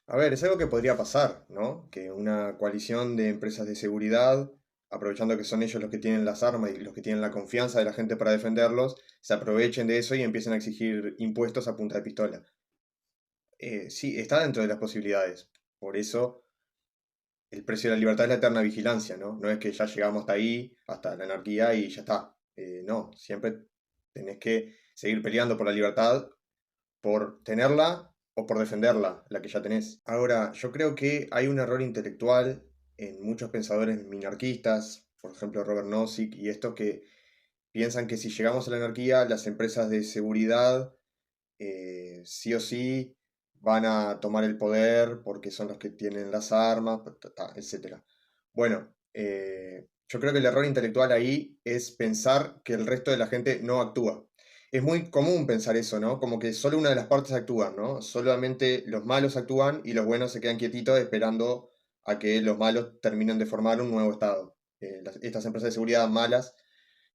A ver, es algo que podría pasar, ¿no? Que una coalición de empresas de seguridad, aprovechando que son ellos los que tienen las armas y los que tienen la confianza de la gente para defenderlos, se aprovechen de eso y empiecen a exigir impuestos a punta de pistola. Sí, está dentro de las posibilidades. Por eso el precio de la libertad es la eterna vigilancia, ¿no? No es que ya llegamos hasta ahí, hasta la anarquía y ya está. No, siempre tenés que seguir peleando por la libertad, por tenerla o por defenderla, la que ya tenés. Ahora, yo creo que hay un error intelectual en muchos pensadores minarquistas, por ejemplo Robert Nozick y estos que piensan que si llegamos a la anarquía, las empresas de seguridad sí o sí van a tomar el poder porque son los que tienen las armas, etc. Bueno, yo creo que el error intelectual ahí es pensar que el resto de la gente no actúa. Es muy común pensar eso, ¿no? Como que solo una de las partes actúa, ¿no? Solamente los malos actúan y los buenos se quedan quietitos esperando a que los malos terminen de formar un nuevo Estado. Estas empresas de seguridad malas,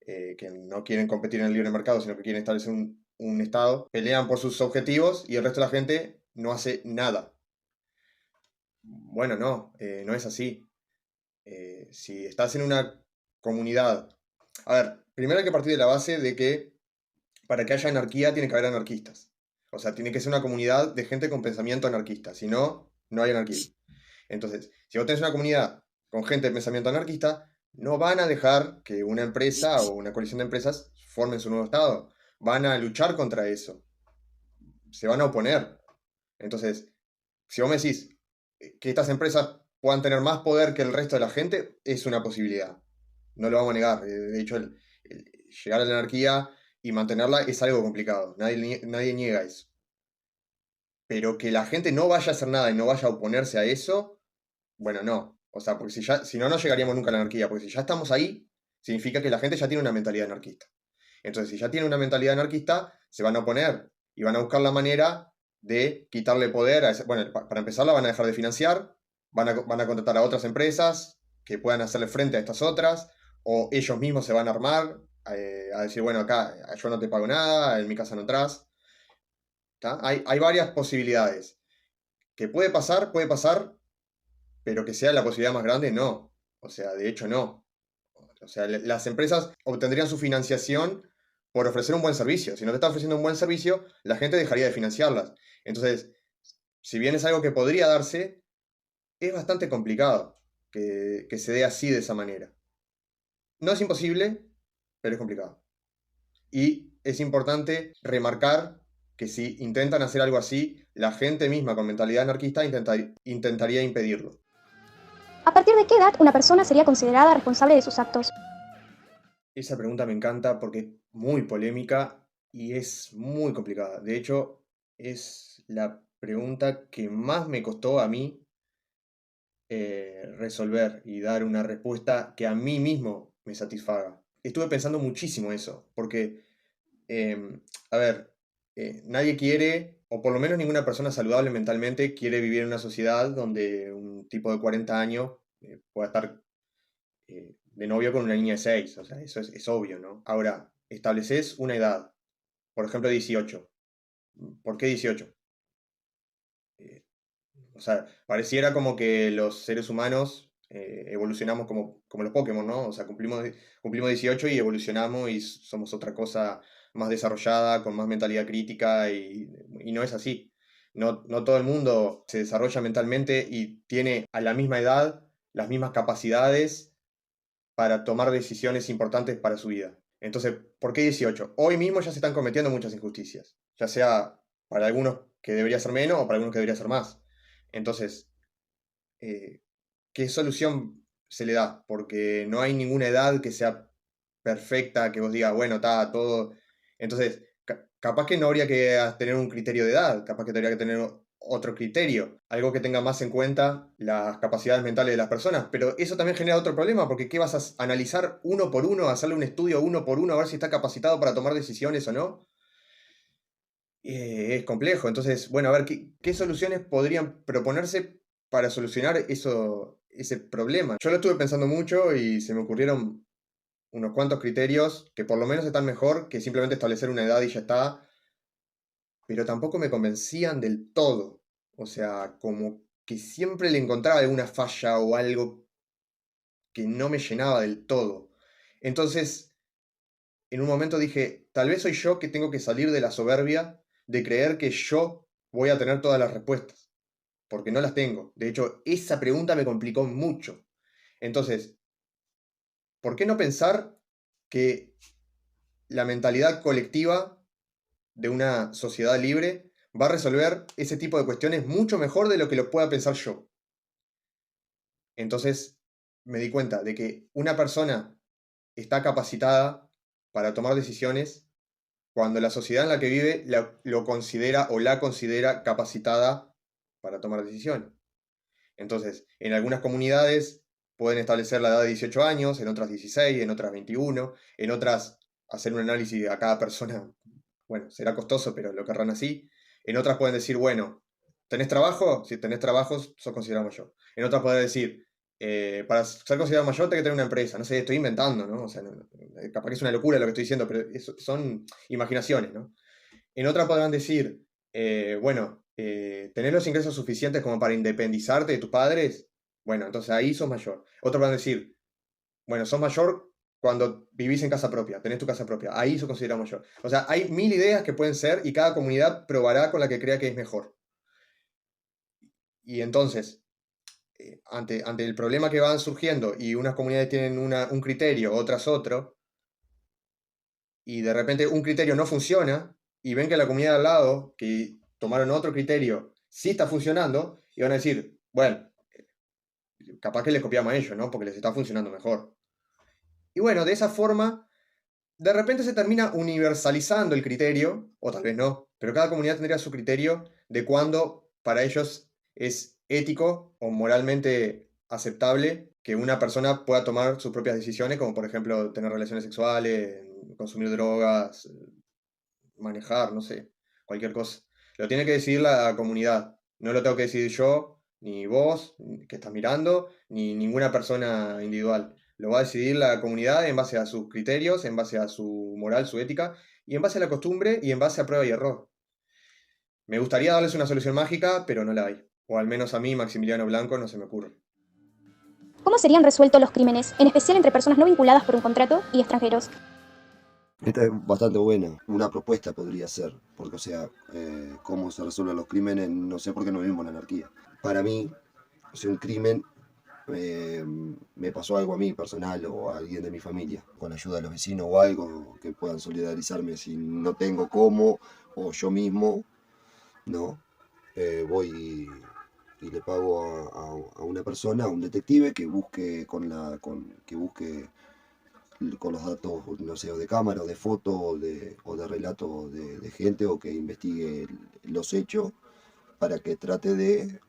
que no quieren competir en el libre mercado, sino que quieren establecer un Estado, pelean por sus objetivos y el resto de la gente no hace nada. Bueno, no, no es así. Si estás en una comunidad... A ver, primero hay que partir de la base de que para que haya anarquía tiene que haber anarquistas. O sea, tiene que ser una comunidad de gente con pensamiento anarquista. Si no, no hay anarquía. Entonces, si vos tenés una comunidad con gente de pensamiento anarquista, no van a dejar que una empresa o una coalición de empresas formen su nuevo Estado. Van a luchar contra eso. Se van a oponer. Entonces, si vos me decís que estas empresas puedan tener más poder que el resto de la gente, es una posibilidad. No lo vamos a negar. De hecho, llegar a la anarquía y mantenerla es algo complicado. Nadie niega eso. Pero que la gente no vaya a hacer nada y no vaya a oponerse a eso, bueno, no. O sea, porque si no, no llegaríamos nunca a la anarquía. Porque si ya estamos ahí, significa que la gente ya tiene una mentalidad anarquista. Entonces, si ya tiene una mentalidad anarquista, se van a oponer y van a buscar la manera de quitarle poder a ese. Bueno, para empezar, la van a dejar de financiar, van a contratar a otras empresas que puedan hacerle frente a estas otras, o ellos mismos se van a armar a decir, bueno, acá yo no te pago nada, en mi casa no entras. Hay varias posibilidades. Que puede pasar, pero que sea la posibilidad más grande, no. O sea, de hecho, no. O sea, las empresas obtendrían su financiación por ofrecer un buen servicio. Si no te está ofreciendo un buen servicio, la gente dejaría de financiarlas. Entonces, si bien es algo que podría darse, es bastante complicado que se dé así de esa manera. No es imposible, pero es complicado. Y es importante remarcar que si intentan hacer algo así, la gente misma con mentalidad anarquista intentaría impedirlo. ¿A partir de qué edad una persona sería considerada responsable de sus actos? Esa pregunta me encanta porque es muy polémica y es muy complicada. De hecho, es la pregunta que más me costó a mí resolver y dar una respuesta que a mí mismo me satisfaga. Estuve pensando muchísimo eso, porque, a ver, nadie quiere, o por lo menos ninguna persona saludable mentalmente, quiere vivir en una sociedad donde un tipo de 40 años pueda estar de novio con una niña de 6. O sea, eso es obvio, ¿no? Ahora, estableces una edad, por ejemplo 18. ¿Por qué 18? O sea, pareciera como que los seres humanos evolucionamos como los Pokémon, ¿no? O sea, cumplimos 18 y evolucionamos y somos otra cosa más desarrollada, con más mentalidad crítica y no es así. No todo el mundo se desarrolla mentalmente y tiene a la misma edad las mismas capacidades para tomar decisiones importantes para su vida. Entonces, ¿por qué 18? Hoy mismo ya se están cometiendo muchas injusticias, ya sea para algunos que debería ser menos o para algunos que debería ser más. Entonces, ¿qué solución se le da? Porque no hay ninguna edad que sea perfecta, que vos digas, bueno, está todo. Entonces, capaz que no habría que tener un criterio de edad, capaz que tendría que tener otro criterio, algo que tenga más en cuenta las capacidades mentales de las personas, pero eso también genera otro problema, porque ¿qué vas a analizar uno por uno, hacerle un estudio uno por uno, a ver si está capacitado para tomar decisiones o no? Es complejo, entonces, bueno, a ver, ¿qué soluciones podrían proponerse para solucionar ese problema? Yo lo estuve pensando mucho y se me ocurrieron unos cuantos criterios que por lo menos están mejor que simplemente establecer una edad y ya está, pero tampoco me convencían del todo. O sea, como que siempre le encontraba alguna falla o algo que no me llenaba del todo. Entonces, en un momento dije, tal vez soy yo que tengo que salir de la soberbia de creer que yo voy a tener todas las respuestas, porque no las tengo. De hecho, esa pregunta me complicó mucho. Entonces, ¿por qué no pensar que la mentalidad colectiva de una sociedad libre va a resolver ese tipo de cuestiones mucho mejor de lo que lo pueda pensar yo? Entonces me di cuenta de que una persona está capacitada para tomar decisiones cuando la sociedad en la que vive lo considera o la considera capacitada para tomar decisiones. Entonces, en algunas comunidades pueden establecer la edad de 18 años, en otras 16, en otras 21, en otras hacer un análisis a cada persona. Bueno, será costoso, pero lo querrán así. En otras pueden decir, bueno, ¿tenés trabajo? Si tenés trabajo, sos considerado mayor. En otras pueden decir, para ser considerado mayor tenés que tener una empresa. No sé, estoy inventando, ¿no? O sea, capaz que es una locura lo que estoy diciendo, pero son imaginaciones, ¿no? En otras podrán decir, bueno, ¿tenés los ingresos suficientes como para independizarte de tus padres? Bueno, entonces ahí sos mayor. Otros van a decir, bueno, sos mayor cuando vivís en casa propia, tenés tu casa propia, ahí sos considerado mayor. O sea, hay 1000 ideas que pueden ser y cada comunidad probará con la que crea que es mejor. Y entonces, ante el problema que van surgiendo y unas comunidades tienen un criterio, otras otro, y de repente un criterio no funciona, y ven que la comunidad al lado, que tomaron otro criterio, sí está funcionando, y van a decir, bueno, capaz que les copiamos a ellos, ¿no? Porque les está funcionando mejor. Y bueno, de esa forma, de repente se termina universalizando el criterio, o tal vez no, pero cada comunidad tendría su criterio de cuándo para ellos es ético o moralmente aceptable que una persona pueda tomar sus propias decisiones, como por ejemplo tener relaciones sexuales, consumir drogas, manejar, no sé, cualquier cosa. Lo tiene que decidir la comunidad, no lo tengo que decidir yo, ni vos, que estás mirando, ni ninguna persona individual. Lo va a decidir la comunidad en base a sus criterios, en base a su moral, su ética, y en base a la costumbre y en base a prueba y error. Me gustaría darles una solución mágica, pero no la hay. O al menos a mí, Maximiliano Blanco, no se me ocurre. ¿Cómo serían resueltos los crímenes, en especial entre personas no vinculadas por un contrato y extranjeros? Esta es bastante buena. Una propuesta podría ser, porque o sea, cómo se resuelven los crímenes, no sé por qué no vivimos en la anarquía. Para mí, o sea, un crimen, me pasó algo a mí personal o a alguien de mi familia, con ayuda de los vecinos o algo que puedan solidarizarme si no tengo cómo, o yo mismo, ¿no? Voy y le pago a una persona, a un detective que busque que busque con los datos, no sé, o de cámara, o de foto, o de relato de gente, o que investigue los hechos para que trate de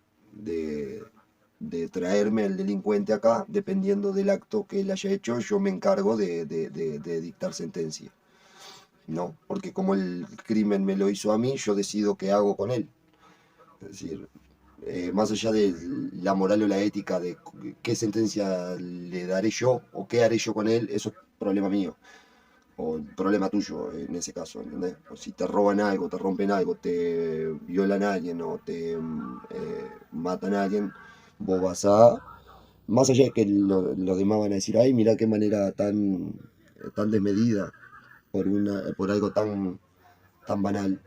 traerme al delincuente acá, dependiendo del acto que él haya hecho, yo me encargo de dictar sentencia. No, porque como el crimen me lo hizo a mí, yo decido qué hago con él. Es decir, más allá de la moral o la ética de qué sentencia le daré yo o qué haré yo con él, eso es problema mío. O problema tuyo en ese caso, ¿entendés? O si te roban algo, te rompen algo, te violan a alguien o te matan a alguien, vos vas a... Más allá de que los demás van a decir, ay, mira qué manera tan desmedida por algo tan banal.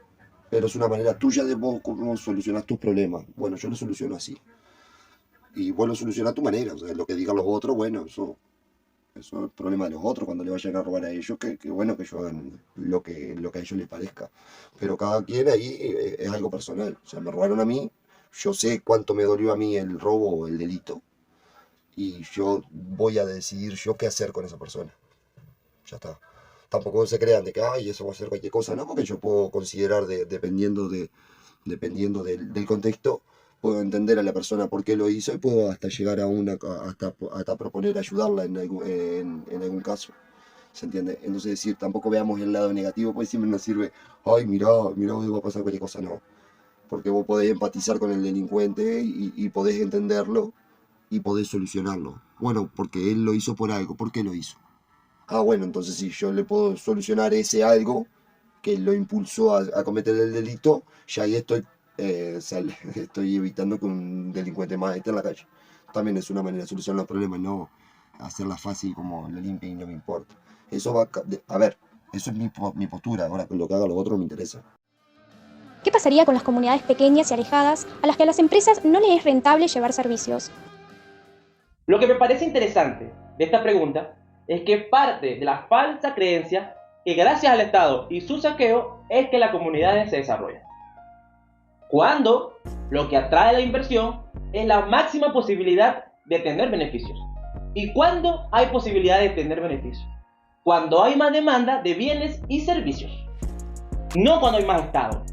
Pero es una manera tuya de vos cómo solucionás tus problemas. Bueno, yo lo soluciono así. Y vos lo solucionás a tu manera. O sea, lo que digan los otros, bueno, eso es el problema de los otros cuando le vayan a robar a ellos, que bueno que ellos hagan lo que a ellos les parezca. Pero cada quien ahí es algo personal. O sea, me robaron a mí, yo sé cuánto me dolió a mí el robo o el delito. Y yo voy a decidir yo qué hacer con esa persona. Ya está. Tampoco se crean de que, ay, eso va a ser cualquier cosa, ¿no? Porque yo puedo considerar, dependiendo del contexto, puedo entender a la persona por qué lo hizo y puedo hasta llegar a hasta proponer ayudarla en algún caso. ¿Se entiende? Entonces, decir, tampoco veamos el lado negativo, pues siempre nos sirve, ay, mirá, va a pasar cualquier cosa, no. Porque vos podés empatizar con el delincuente y podés entenderlo y podés solucionarlo. Bueno, porque él lo hizo por algo, ¿por qué lo hizo? Ah, bueno, entonces si yo le puedo solucionar ese algo que lo impulsó a cometer el delito, ya ahí estoy evitando que un delincuente más esté en la calle. También es una manera de solucionar los problemas, no hacerla fácil como lo limpia y no me importa. Eso va a ver, eso es mi postura, ahora lo que haga los otros no me interesa. ¿Qué pasaría con las comunidades pequeñas y alejadas a las que a las empresas no les es rentable llevar servicios? Lo que me parece interesante de esta pregunta es que parte de la falsa creencia que gracias al Estado y su saqueo es que las comunidades se desarrollan. Cuando lo que atrae la inversión es la máxima posibilidad de tener beneficios. ¿Y cuándo hay posibilidad de tener beneficios? Cuando hay más demanda de bienes y servicios. No cuando hay más Estado.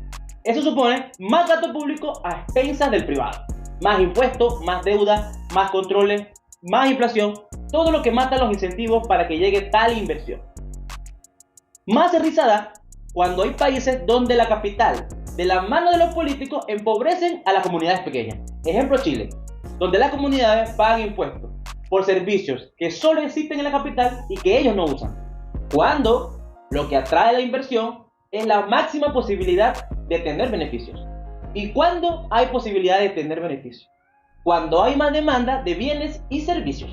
Eso supone más gasto público a expensas del privado. Más impuestos, más deuda, más controles. más inflación, todo lo que mata los incentivos para que llegue tal inversión. Más risa da cuando hay países donde la capital, de la mano de los políticos, empobrecen a las comunidades pequeñas. Ejemplo Chile, donde las comunidades pagan impuestos por servicios que solo existen en la capital y que ellos no usan. Cuando lo que atrae la inversión es la máxima posibilidad de tener beneficios. ¿Y cuándo hay posibilidad de tener beneficios? Cuando hay más demanda de bienes y servicios.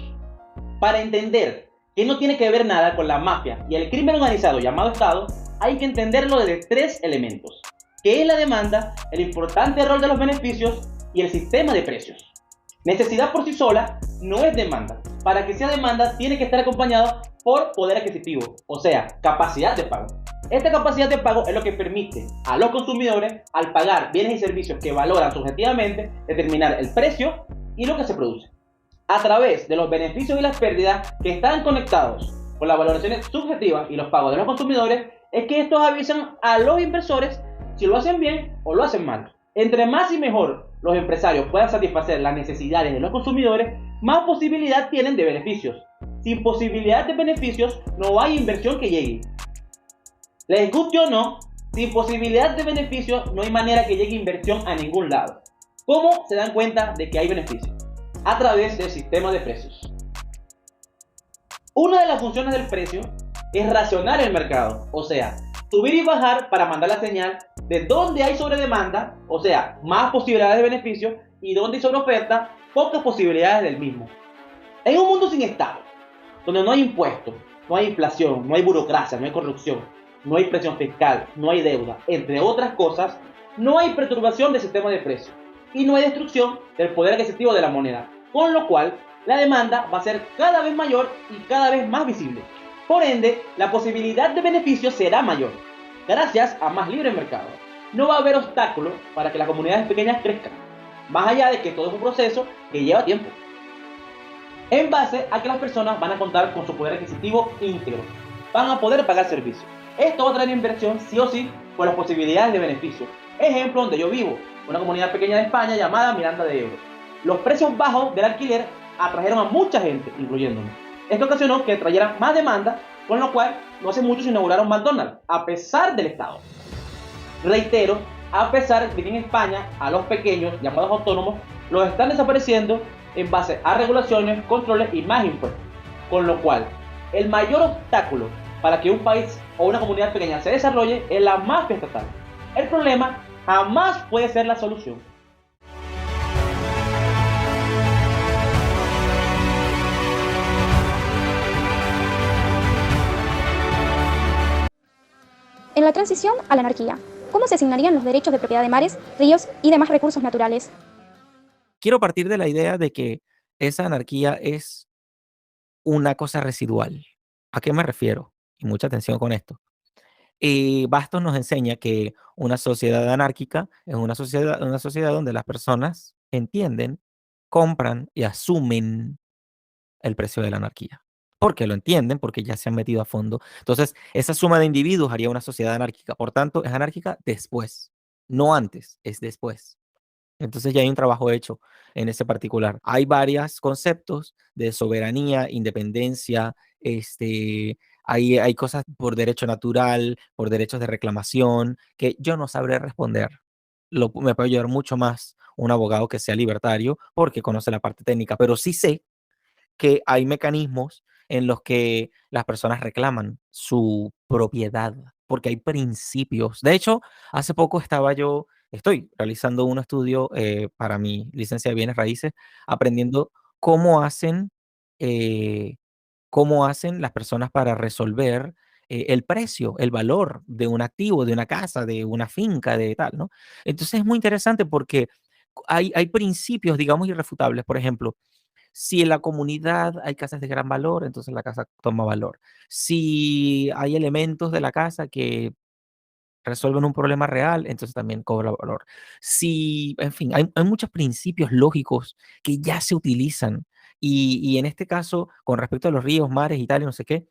Para entender que no tiene que ver nada con la mafia y el crimen organizado llamado Estado, hay que entenderlo desde tres elementos, que es la demanda, el importante rol de los beneficios y el sistema de precios. Necesidad por sí sola no es demanda. Para que sea demanda tiene que estar acompañado por poder adquisitivo, o sea, capacidad de pago. Esta capacidad de pago es lo que permite a los consumidores, al pagar bienes y servicios que valoran subjetivamente, determinar el precio y lo que se produce. A través de los beneficios y las pérdidas que están conectados con las valoraciones subjetivas y los pagos de los consumidores, es que estos avisan a los inversores si lo hacen bien o lo hacen mal. Entre más y mejor los empresarios puedan satisfacer las necesidades de los consumidores, más posibilidad tienen de beneficios. Sin posibilidad de beneficios, no hay inversión que llegue. Les guste o no, sin posibilidad de beneficios, no hay manera que llegue inversión a ningún lado. ¿Cómo se dan cuenta de que hay beneficios? A través del sistema de precios. Una de las funciones del precio es racionar el mercado, o sea, subir y bajar para mandar la señal de dónde hay sobredemanda, o sea, más posibilidades de beneficio, y donde hay sobreoferta, pocas posibilidades del mismo. En un mundo sin Estado, donde no hay impuestos, no hay inflación, no hay burocracia, no hay corrupción, no hay presión fiscal, no hay deuda, entre otras cosas, no hay perturbación del sistema de precios y no hay destrucción del poder adquisitivo de la moneda, con lo cual la demanda va a ser cada vez mayor y cada vez más visible. Por ende, la posibilidad de beneficio será mayor, gracias a más libre mercado. No va a haber obstáculos para que las comunidades pequeñas crezcan, más allá de que todo es un proceso que lleva tiempo, en base a que las personas van a contar con su poder adquisitivo íntegro, van a poder pagar servicios. Esto va a traer inversión sí o sí por las posibilidades de beneficio. Ejemplo donde yo vivo, una comunidad pequeña de España llamada Miranda de Ebro. Los precios bajos del alquiler atrajeron a mucha gente, incluyéndome. Esto ocasionó que trayera más demanda, con lo cual no hace mucho se inauguraron McDonald's, a pesar del Estado. Reitero, a pesar de que en España a los pequeños, llamados autónomos, los están desapareciendo en base a regulaciones, controles y más impuestos. Con lo cual, el mayor obstáculo para que un país o una comunidad pequeña se desarrolle es la mafia estatal. El problema jamás puede ser la solución. En la transición a la anarquía, ¿cómo se asignarían los derechos de propiedad de mares, ríos y demás recursos naturales? Quiero partir de la idea de que esa anarquía es una cosa residual. ¿A qué me refiero? Y mucha atención con esto. Bastos nos enseña que una sociedad anárquica es una sociedad donde las personas entienden, compran y asumen el precio de la anarquía. Porque lo entienden, porque ya se han metido a fondo. Entonces, esa suma de individuos haría una sociedad anárquica. Por tanto, es anárquica después, no antes, es después. Entonces ya hay un trabajo hecho en ese particular. Hay varios conceptos de soberanía, independencia, hay cosas por derecho natural, por derechos de reclamación, que yo no sabré responder. Me puede ayudar mucho más un abogado que sea libertario porque conoce la parte técnica, pero sí sé que hay mecanismos en los que las personas reclaman su propiedad, porque hay principios. De hecho, hace poco estoy realizando un estudio para mi licencia de bienes raíces, aprendiendo cómo hacen, eh, cómo hacen las personas para resolver el precio, el valor de un activo, de una casa, de una finca, de tal, ¿no? Entonces es muy interesante porque hay principios, digamos, irrefutables. Por ejemplo, si en la comunidad hay casas de gran valor, entonces la casa toma valor. Si hay elementos de la casa que resuelven un problema real, entonces también cobra valor. Si, en fin, hay muchos principios lógicos que ya se utilizan. Y en este caso, con respecto a los ríos, mares y tal, y no sé qué,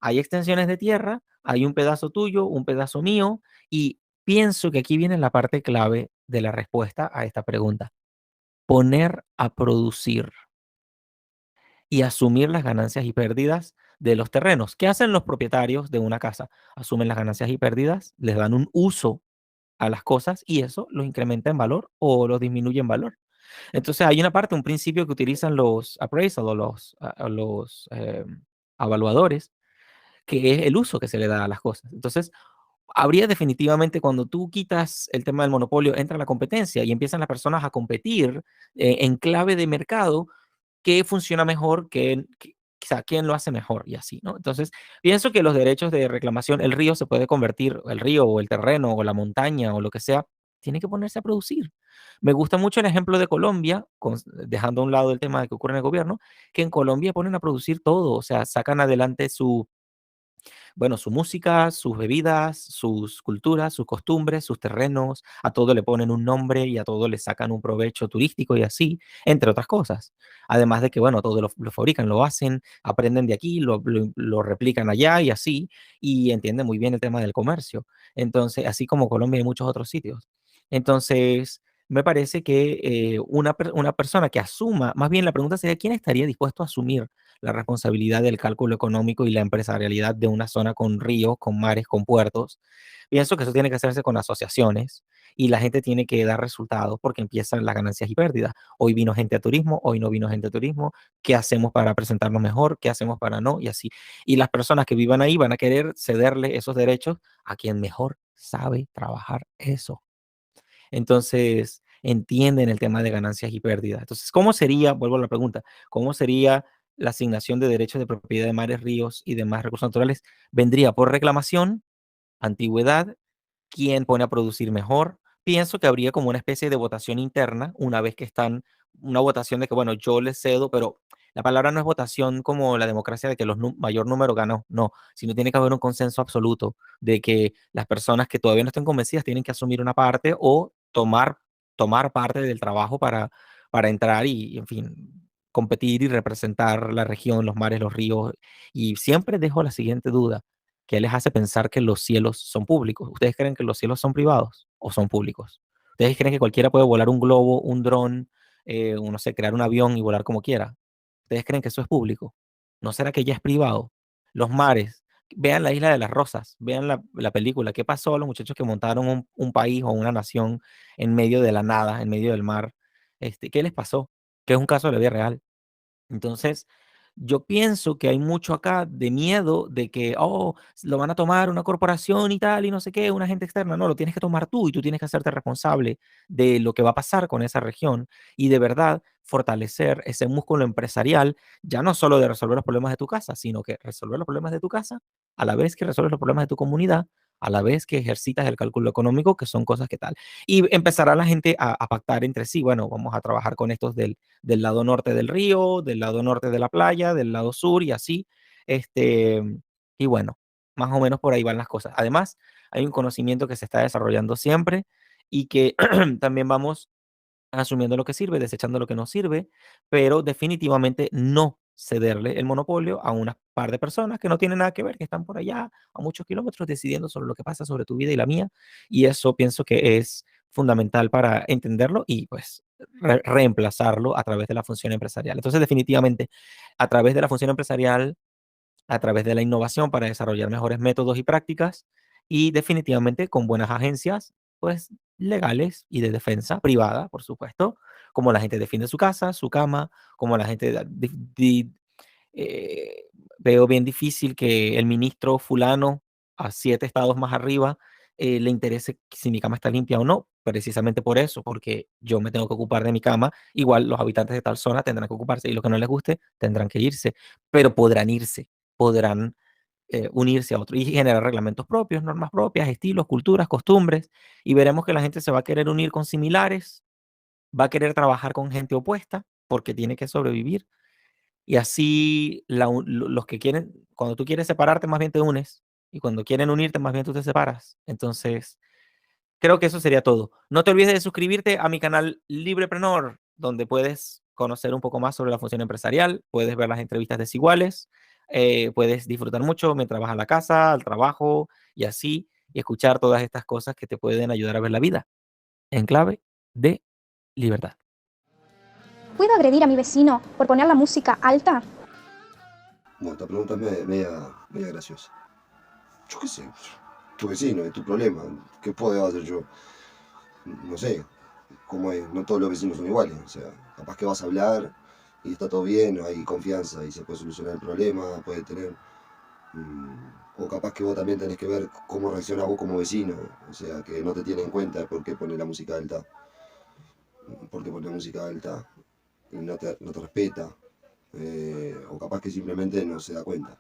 hay extensiones de tierra, hay un pedazo tuyo, un pedazo mío, y pienso que aquí viene la parte clave de la respuesta a esta pregunta. Poner a producir. y asumir las ganancias y pérdidas de los terrenos. ¿Qué hacen los propietarios de una casa? Asumen las ganancias y pérdidas, les dan un uso a las cosas y eso los incrementa en valor o los disminuye en valor. Entonces hay una parte, un principio que utilizan los appraisal o los evaluadores, que es el uso que se le da a las cosas. Entonces, habría definitivamente cuando tú quitas el tema del monopolio, entra la competencia y empiezan las personas a competir en clave de mercado, qué funciona mejor, o sea, quién lo hace mejor y así, ¿no? Entonces, pienso que los derechos de reclamación, el río se puede convertir, el río o el terreno o la montaña o lo que sea, tiene que ponerse a producir. Me gusta mucho el ejemplo de Colombia, dejando a un lado el tema de que ocurre en el gobierno, que en Colombia ponen a producir todo, o sea, sacan adelante su música, sus bebidas, sus culturas, sus costumbres, sus terrenos, a todo le ponen un nombre y a todo le sacan un provecho turístico y así, entre otras cosas. Además de que, bueno, todo lo fabrican, lo hacen, aprenden de aquí, lo replican allá y así, y entienden muy bien el tema del comercio. Entonces, así como Colombia y muchos otros sitios. Entonces, me parece que una persona que asuma, más bien la pregunta sería, ¿quién estaría dispuesto a asumir la responsabilidad del cálculo económico y la empresarialidad de una zona con ríos, con mares, con puertos? Pienso que eso tiene que hacerse con asociaciones y la gente tiene que dar resultados porque empiezan las ganancias y pérdidas. Hoy vino gente a turismo, hoy no vino gente a turismo. ¿Qué hacemos para presentarnos mejor? ¿Qué hacemos para no? Y así. Y las personas que vivan ahí van a querer cederle esos derechos a quien mejor sabe trabajar eso. Entonces, entienden el tema de ganancias y pérdidas. Entonces, ¿cómo sería, vuelvo a la pregunta, cómo sería la asignación de derechos de propiedad de mares, ríos y demás recursos naturales? ¿Vendría por reclamación, antigüedad? ¿Quién pone a producir mejor? Pienso que habría como una especie de votación interna, una vez que están, una votación de que, bueno, yo les cedo, pero la palabra no es votación como la democracia de que mayor número ganó, no, sino tiene que haber un consenso absoluto de que las personas que todavía no estén convencidas tienen que asumir una parte o tomar parte del trabajo para entrar y, en fin, competir y representar la región, los mares, los ríos. Y siempre dejo la siguiente duda: ¿qué les hace pensar que los cielos son públicos? ¿Ustedes creen que los cielos son privados o son públicos? ¿Ustedes creen que cualquiera puede volar un globo, un dron, o no sé, crear un avión y volar como quiera? ¿Ustedes creen que eso es público? ¿No será que ya es privado? Los mares, vean la Isla de las Rosas, vean la película. ¿Qué pasó a los muchachos que montaron un país o una nación en medio de la nada, en medio del mar? ¿Qué les pasó? Que es un caso de la vida real. Entonces, yo pienso que hay mucho acá de miedo de que, oh, lo van a tomar una corporación y tal, y no sé qué, una gente externa. No, lo tienes que tomar tú y tú tienes que hacerte responsable de lo que va a pasar con esa región y de verdad fortalecer ese músculo empresarial, ya no solo de resolver los problemas de tu casa, sino que resolver los problemas de tu casa a la vez que resuelves los problemas de tu comunidad, a la vez que ejercitas el cálculo económico, que son cosas que tal. Y empezará la gente a pactar entre sí, bueno, vamos a trabajar con estos del lado norte del río, del lado norte de la playa, del lado sur y así. Este, y bueno, más o menos por ahí van las cosas. Además, hay un conocimiento que se está desarrollando siempre y que también vamos asumiendo lo que sirve, desechando lo que no sirve, pero definitivamente no cederle el monopolio a una par de personas que no tienen nada que ver, que están por allá a muchos kilómetros decidiendo sobre lo que pasa sobre tu vida y la mía. Y eso pienso que es fundamental para entenderlo y pues reemplazarlo a través de la función empresarial. Entonces, definitivamente, a través de la función empresarial, a través de la innovación para desarrollar mejores métodos y prácticas y definitivamente con buenas agencias, pues legales y de defensa privada, por supuesto, como la gente defiende su casa, su cama, como la gente eh, veo bien difícil que el ministro fulano a 7 estados más arriba le interese si mi cama está limpia o no, precisamente por eso, porque yo me tengo que ocupar de mi cama, igual los habitantes de tal zona tendrán que ocuparse y los que no les guste tendrán que irse, pero podrán irse, podrán unirse a otro y generar reglamentos propios, normas propias, estilos, culturas, costumbres, y veremos que la gente se va a querer unir con similares, va a querer trabajar con gente opuesta porque tiene que sobrevivir y así los que quieren, cuando tú quieres separarte, más bien te unes. Y cuando quieren unirte, más bien tú te separas. Entonces, creo que eso sería todo. No te olvides de suscribirte a mi canal Librepreneur, donde puedes conocer un poco más sobre la función empresarial, puedes ver las entrevistas desiguales, puedes disfrutar mucho mientras vas a la casa, al trabajo y así, y escuchar todas estas cosas que te pueden ayudar a ver la vida en clave de libertad. ¿Puedo agredir a mi vecino por poner la música alta? Bueno, esta pregunta es media graciosa. Yo qué sé, tu vecino, es tu problema. ¿Qué puedo hacer yo? No sé, cómo es, no todos los vecinos son iguales. O sea, capaz que vas a hablar y está todo bien, hay confianza y se puede solucionar el problema, puede tener... o capaz que vos también tenés que ver cómo reaccionás vos como vecino. O sea, que no te tiene en cuenta por qué pone la música alta. Por qué pone la música alta y no te respeta. O capaz que simplemente no se da cuenta.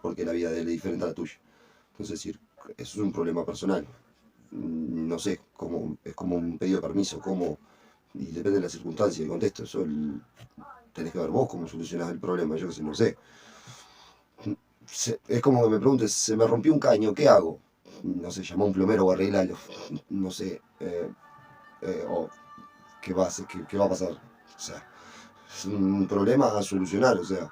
Porque la vida de él es diferente a la tuya. Entonces, decir, eso es un problema personal. No sé, es como un pedido de permiso, y depende de la circunstancia y el contexto. Tenés que ver vos cómo solucionás el problema, yo que sé, no sé. Es como que me preguntes, se me rompió un caño, ¿qué hago? No sé, llama a un plomero o arreglalo. No sé, o qué va a pasar. O sea, es un problema a solucionar, o sea.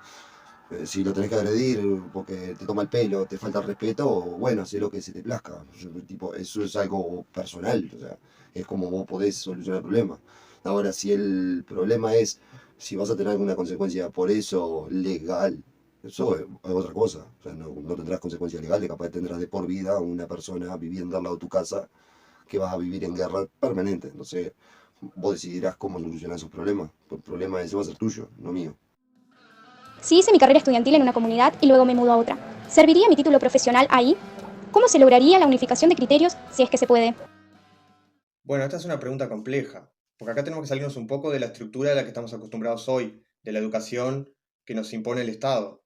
Si lo tenés que agredir porque te toma el pelo, te falta el respeto, bueno, hacé lo que se te plazca. Tipo, eso es algo personal, o sea, es como vos podés solucionar el problema. Ahora, si el problema es si vas a tener alguna consecuencia por eso legal, eso es otra cosa. O sea, no tendrás consecuencias legales, capaz tendrás de por vida a una persona viviendo al lado de tu casa que vas a vivir en guerra permanente. Entonces, vos decidirás cómo solucionar esos problemas. El problema ese va a ser tuyo, no mío. Si hice mi carrera estudiantil en una comunidad y luego me mudo a otra, ¿serviría mi título profesional ahí? ¿Cómo se lograría la unificación de criterios si es que se puede? Bueno, esta es una pregunta compleja, porque acá tenemos que salirnos un poco de la estructura a la que estamos acostumbrados hoy, de la educación que nos impone el Estado.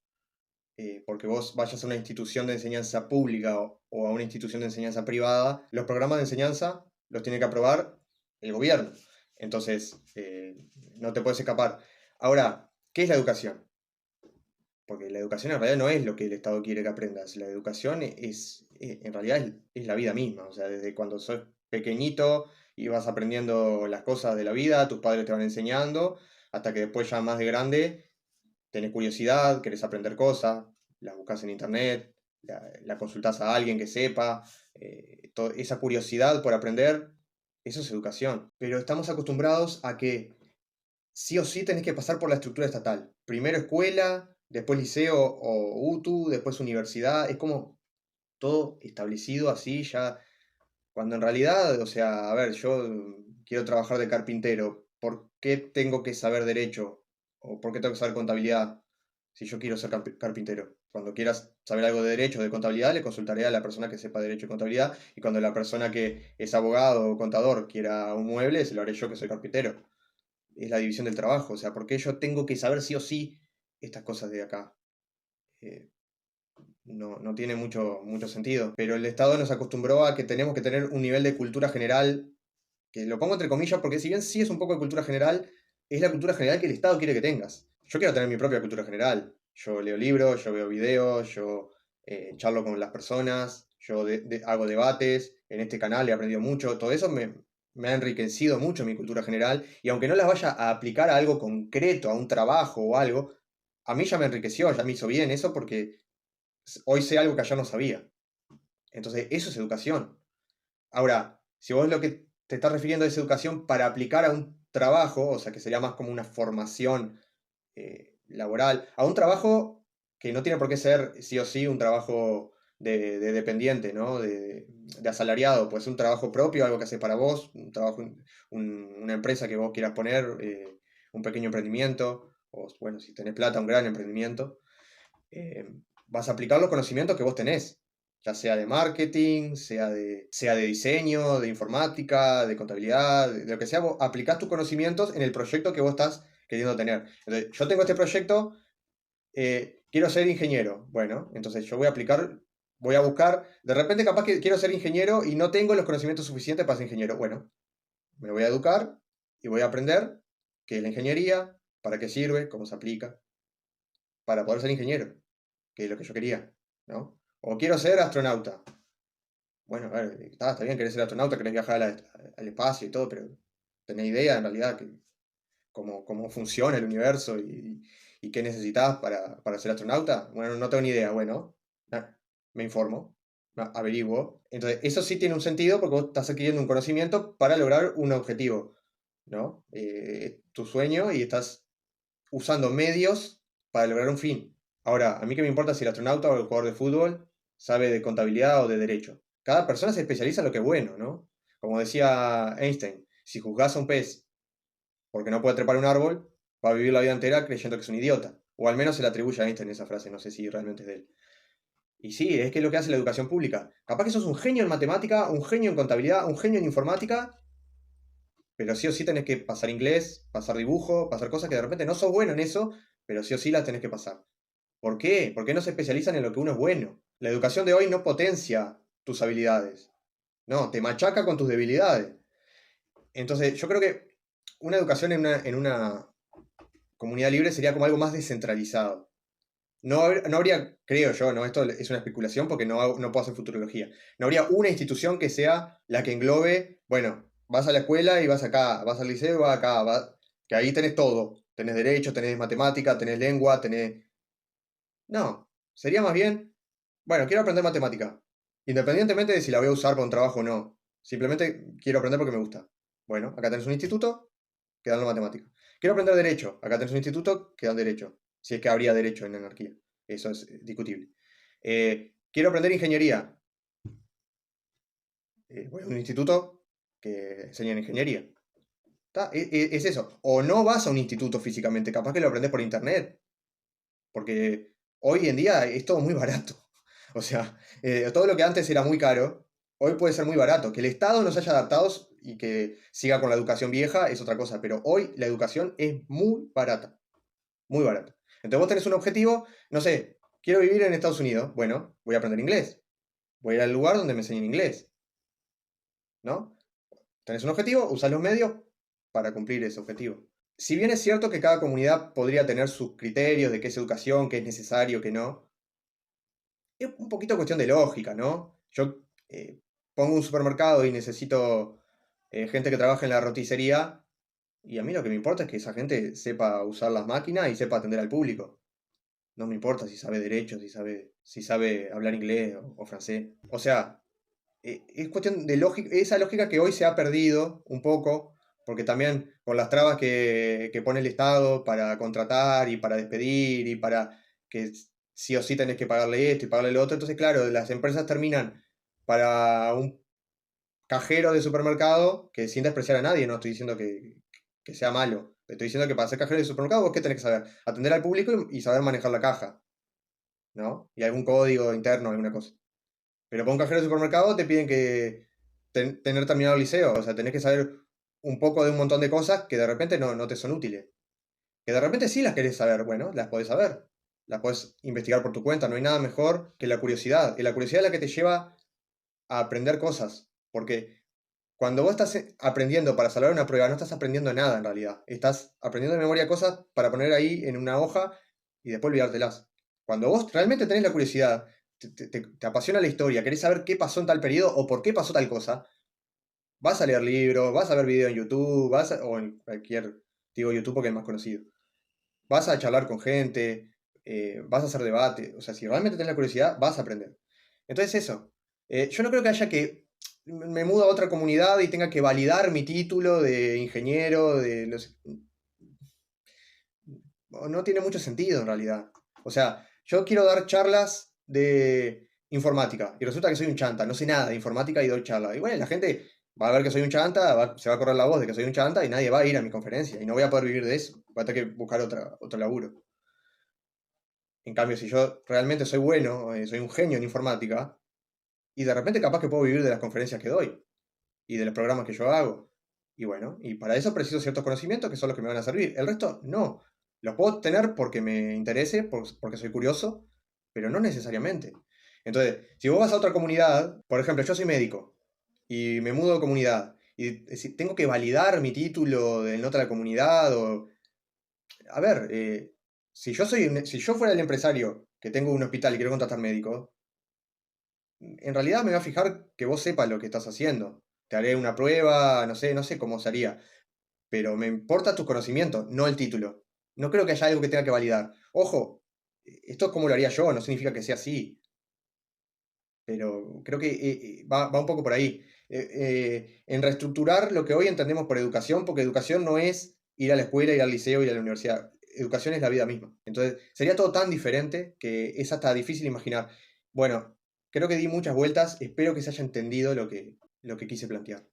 Porque vos vayas a una institución de enseñanza pública o a una institución de enseñanza privada, los programas de enseñanza los tiene que aprobar el gobierno. Entonces, no te puedes escapar. Ahora, ¿qué es la educación? Porque la educación en realidad no es lo que el Estado quiere que aprendas. La educación en realidad es la vida misma. O sea, desde cuando sos pequeñito y vas aprendiendo las cosas de la vida, tus padres te van enseñando, hasta que después ya más de grande tenés curiosidad, querés aprender cosas, las buscas en internet, la consultás a alguien que sepa. Esa curiosidad por aprender, eso es educación. Pero estamos acostumbrados a que sí o sí tenés que pasar por la estructura estatal. Primero escuela, después liceo o UTU, después universidad. Es como todo establecido así ya. Cuando en realidad, o sea, a ver, yo quiero trabajar de carpintero. ¿Por qué tengo que saber derecho? ¿O por qué tengo que saber contabilidad si yo quiero ser carpintero? Cuando quieras saber algo de derecho o de contabilidad, le consultaré a la persona que sepa derecho y contabilidad. Y cuando la persona que es abogado o contador quiera un mueble, se lo haré yo que soy carpintero. Es la división del trabajo. O sea, ¿por qué yo tengo que saber sí o sí estas cosas de acá? No tiene mucho sentido. Pero el Estado nos acostumbró a que tenemos que tener un nivel de cultura general, que lo pongo entre comillas, porque si bien sí es un poco de cultura general, es la cultura general que el Estado quiere que tengas. Yo quiero tener mi propia cultura general. Yo leo libros, yo veo videos, yo charlo con las personas, yo hago debates. En este canal he aprendido mucho. Todo eso me ha enriquecido mucho mi cultura general. Y aunque no las vaya a aplicar a algo concreto, a un trabajo o algo, a mí ya me enriqueció, ya me hizo bien eso porque hoy sé algo que ayer no sabía. Entonces, eso es educación. Ahora, si vos lo que te estás refiriendo es educación para aplicar a un trabajo, o sea, que sería más como una formación laboral, a un trabajo que no tiene por qué ser sí o sí un trabajo de dependiente, ¿no? De asalariado, pues un trabajo propio, algo que haces para vos, un trabajo, una empresa que vos quieras poner, un pequeño emprendimiento, o bueno, si tenés plata, un gran emprendimiento. Vas a aplicar los conocimientos que vos tenés, ya sea de marketing, sea de diseño, de informática, de contabilidad, de lo que sea, vos aplicás tus conocimientos en el proyecto que vos estás queriendo tener. Entonces, yo tengo este proyecto, quiero ser ingeniero. Bueno, entonces yo voy a buscar, de repente capaz que quiero ser ingeniero y no tengo los conocimientos suficientes para ser ingeniero. Bueno, me voy a educar y voy a aprender qué es la ingeniería, para qué sirve, cómo se aplica, para poder ser ingeniero, que es lo que yo quería, ¿no? O quiero ser astronauta. Bueno, a ver, está bien, querés ser astronauta, querés viajar al espacio y todo, pero ¿tenés idea en realidad cómo funciona el universo y qué necesitas para ser astronauta? Bueno, no tengo ni idea. Bueno, me informo, averiguo. Entonces, eso sí tiene un sentido porque vos estás adquiriendo un conocimiento para lograr un objetivo, ¿no? Tu sueño y estás usando medios para lograr un fin. Ahora, a mí qué me importa si el astronauta o el jugador de fútbol sabe de contabilidad o de derecho. Cada persona se especializa en lo que es bueno, ¿no? Como decía Einstein, si juzgás a un pez porque no puede trepar un árbol, va a vivir la vida entera creyendo que es un idiota. O al menos se le atribuye a Einstein esa frase, no sé si realmente es de él. Y sí, es que es lo que hace la educación pública. Capaz que sos un genio en matemática, un genio en contabilidad, un genio en informática, pero sí o sí tenés que pasar inglés, pasar dibujo, pasar cosas que de repente no sos bueno en eso, pero sí o sí las tenés que pasar. ¿Por qué? Porque no se especializan en lo que uno es bueno. La educación de hoy no potencia tus habilidades. No, te machaca con tus debilidades. Entonces, yo creo que una educación en una comunidad libre sería como algo más descentralizado. No habría, creo yo, ¿no? Esto es una especulación porque no puedo hacer futurología. No habría una institución que sea la que englobe, bueno, vas a la escuela y vas acá, vas al liceo y vas acá, que ahí tenés todo. Tenés derecho, tenés matemática, tenés lengua, tenés... No, sería más bien, bueno, quiero aprender matemática, independientemente de si la voy a usar para un trabajo o no. Simplemente quiero aprender porque me gusta. Bueno, acá tenés un instituto que dan la matemática. Quiero aprender derecho, acá tenés un instituto que dan derecho. Si es que habría derecho en anarquía. Eso es discutible. Quiero aprender ingeniería. Voy a un instituto que enseña ingeniería. Es eso. O no vas a un instituto físicamente, capaz que lo aprendes por internet. Porque hoy en día es todo muy barato. O sea, todo lo que antes era muy caro, hoy puede ser muy barato. Que el Estado nos haya adaptado y que siga con la educación vieja es otra cosa. Pero hoy la educación es muy barata. Muy barata. Entonces vos tenés un objetivo, no sé, quiero vivir en Estados Unidos. Bueno, voy a aprender inglés. Voy a ir al lugar donde me enseñen inglés. ¿No? Tenés un objetivo, usás los medios para cumplir ese objetivo. Si bien es cierto que cada comunidad podría tener sus criterios de qué es educación, qué es necesario, qué no, es un poquito cuestión de lógica, ¿no? Yo pongo un supermercado y necesito gente que trabaje en la roticería, y a mí lo que me importa es que esa gente sepa usar las máquinas y sepa atender al público. No me importa si sabe derecho, si sabe hablar inglés o francés. O sea, es cuestión de lógica, esa lógica que hoy se ha perdido un poco, porque también con las trabas que pone el Estado para contratar y para despedir y para que sí o sí tenés que pagarle esto y pagarle lo otro, entonces claro, las empresas terminan para un cajero de supermercado, que sin despreciar a nadie, no estoy diciendo que sea malo, estoy diciendo que para ser cajero de supermercado vos qué tenés que saber, atender al público y saber manejar la caja, ¿no? Y algún código interno, alguna cosa. Pero para un cajero de supermercado te piden que tener terminado el liceo, o sea, tenés que saber un poco de un montón de cosas que de repente no te son útiles. Que de repente sí las querés saber, bueno, las podés saber. Las podés investigar por tu cuenta, no hay nada mejor que la curiosidad. Y la curiosidad es la que te lleva a aprender cosas. Porque cuando vos estás aprendiendo para salvar una prueba, no estás aprendiendo nada en realidad. Estás aprendiendo de memoria cosas para poner ahí en una hoja y después olvidártelas. Cuando vos realmente tenés la curiosidad, te apasiona la historia, querés saber qué pasó en tal periodo o por qué pasó tal cosa, vas a leer libros, vas a ver videos en YouTube, o en cualquier, digo YouTube porque es más conocido. Vas a charlar con gente, vas a hacer debate. O sea, si realmente tenés la curiosidad, vas a aprender. Entonces eso. Yo no creo que haya que me mudo a otra comunidad y tenga que validar mi título de ingeniero, de no sé. No tiene mucho sentido en realidad. O sea, yo quiero dar charlas de informática y resulta que soy un chanta, no sé nada de informática y doy charlas. Y bueno, la gente va a ver que soy un chanta, se va a correr la voz de que soy un chanta y nadie va a ir a mi conferencia y no voy a poder vivir de eso. Voy a tener que buscar otro laburo. En cambio, si yo realmente soy bueno, soy un genio en informática, y de repente capaz que puedo vivir de las conferencias que doy y de los programas que yo hago. Y bueno, y para eso preciso ciertos conocimientos que son los que me van a servir. El resto no. Los puedo tener porque me interese, porque soy curioso, pero no necesariamente. Entonces, si vos vas a otra comunidad, por ejemplo, yo soy médico y me mudo de comunidad y tengo que validar mi título de nota de la comunidad o... A ver, si yo fuera el empresario que tengo un hospital y quiero contratar médicos, en realidad me voy a fijar que vos sepas lo que estás haciendo. Te haré una prueba, no sé cómo se haría. Pero me importa tus conocimientos, no el título. No creo que haya algo que tenga que validar. Ojo, esto es como lo haría yo, no significa que sea así. Pero creo que va un poco por ahí. En reestructurar lo que hoy entendemos por educación, porque educación no es ir a la escuela, ir al liceo, ir a la universidad. educación es la vida misma. Entonces, sería todo tan diferente que es hasta difícil imaginar. Bueno, creo que di muchas vueltas, espero que se haya entendido lo que quise plantear.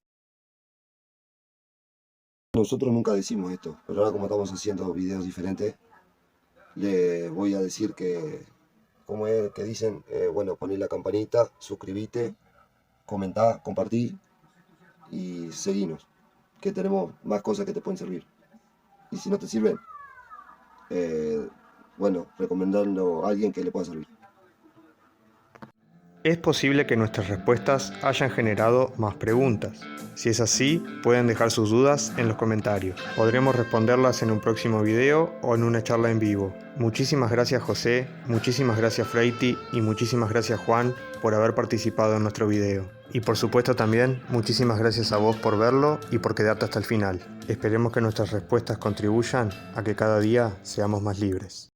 Nosotros nunca decimos esto, pero ahora como estamos haciendo videos diferentes, le voy a decir que, como es que dicen, bueno, poné la campanita, suscribite, comentá, compartí y seguinos, que tenemos más cosas que te pueden servir. Y si no te sirven, bueno, recomendarlo a alguien que le pueda servir. Es posible que nuestras respuestas hayan generado más preguntas. Si es así, pueden dejar sus dudas en los comentarios. Podremos responderlas en un próximo video o en una charla en vivo. Muchísimas gracias José, muchísimas gracias Freiti y muchísimas gracias Juan por haber participado en nuestro video. Y por supuesto también, muchísimas gracias a vos por verlo y por quedarte hasta el final. Esperemos que nuestras respuestas contribuyan a que cada día seamos más libres.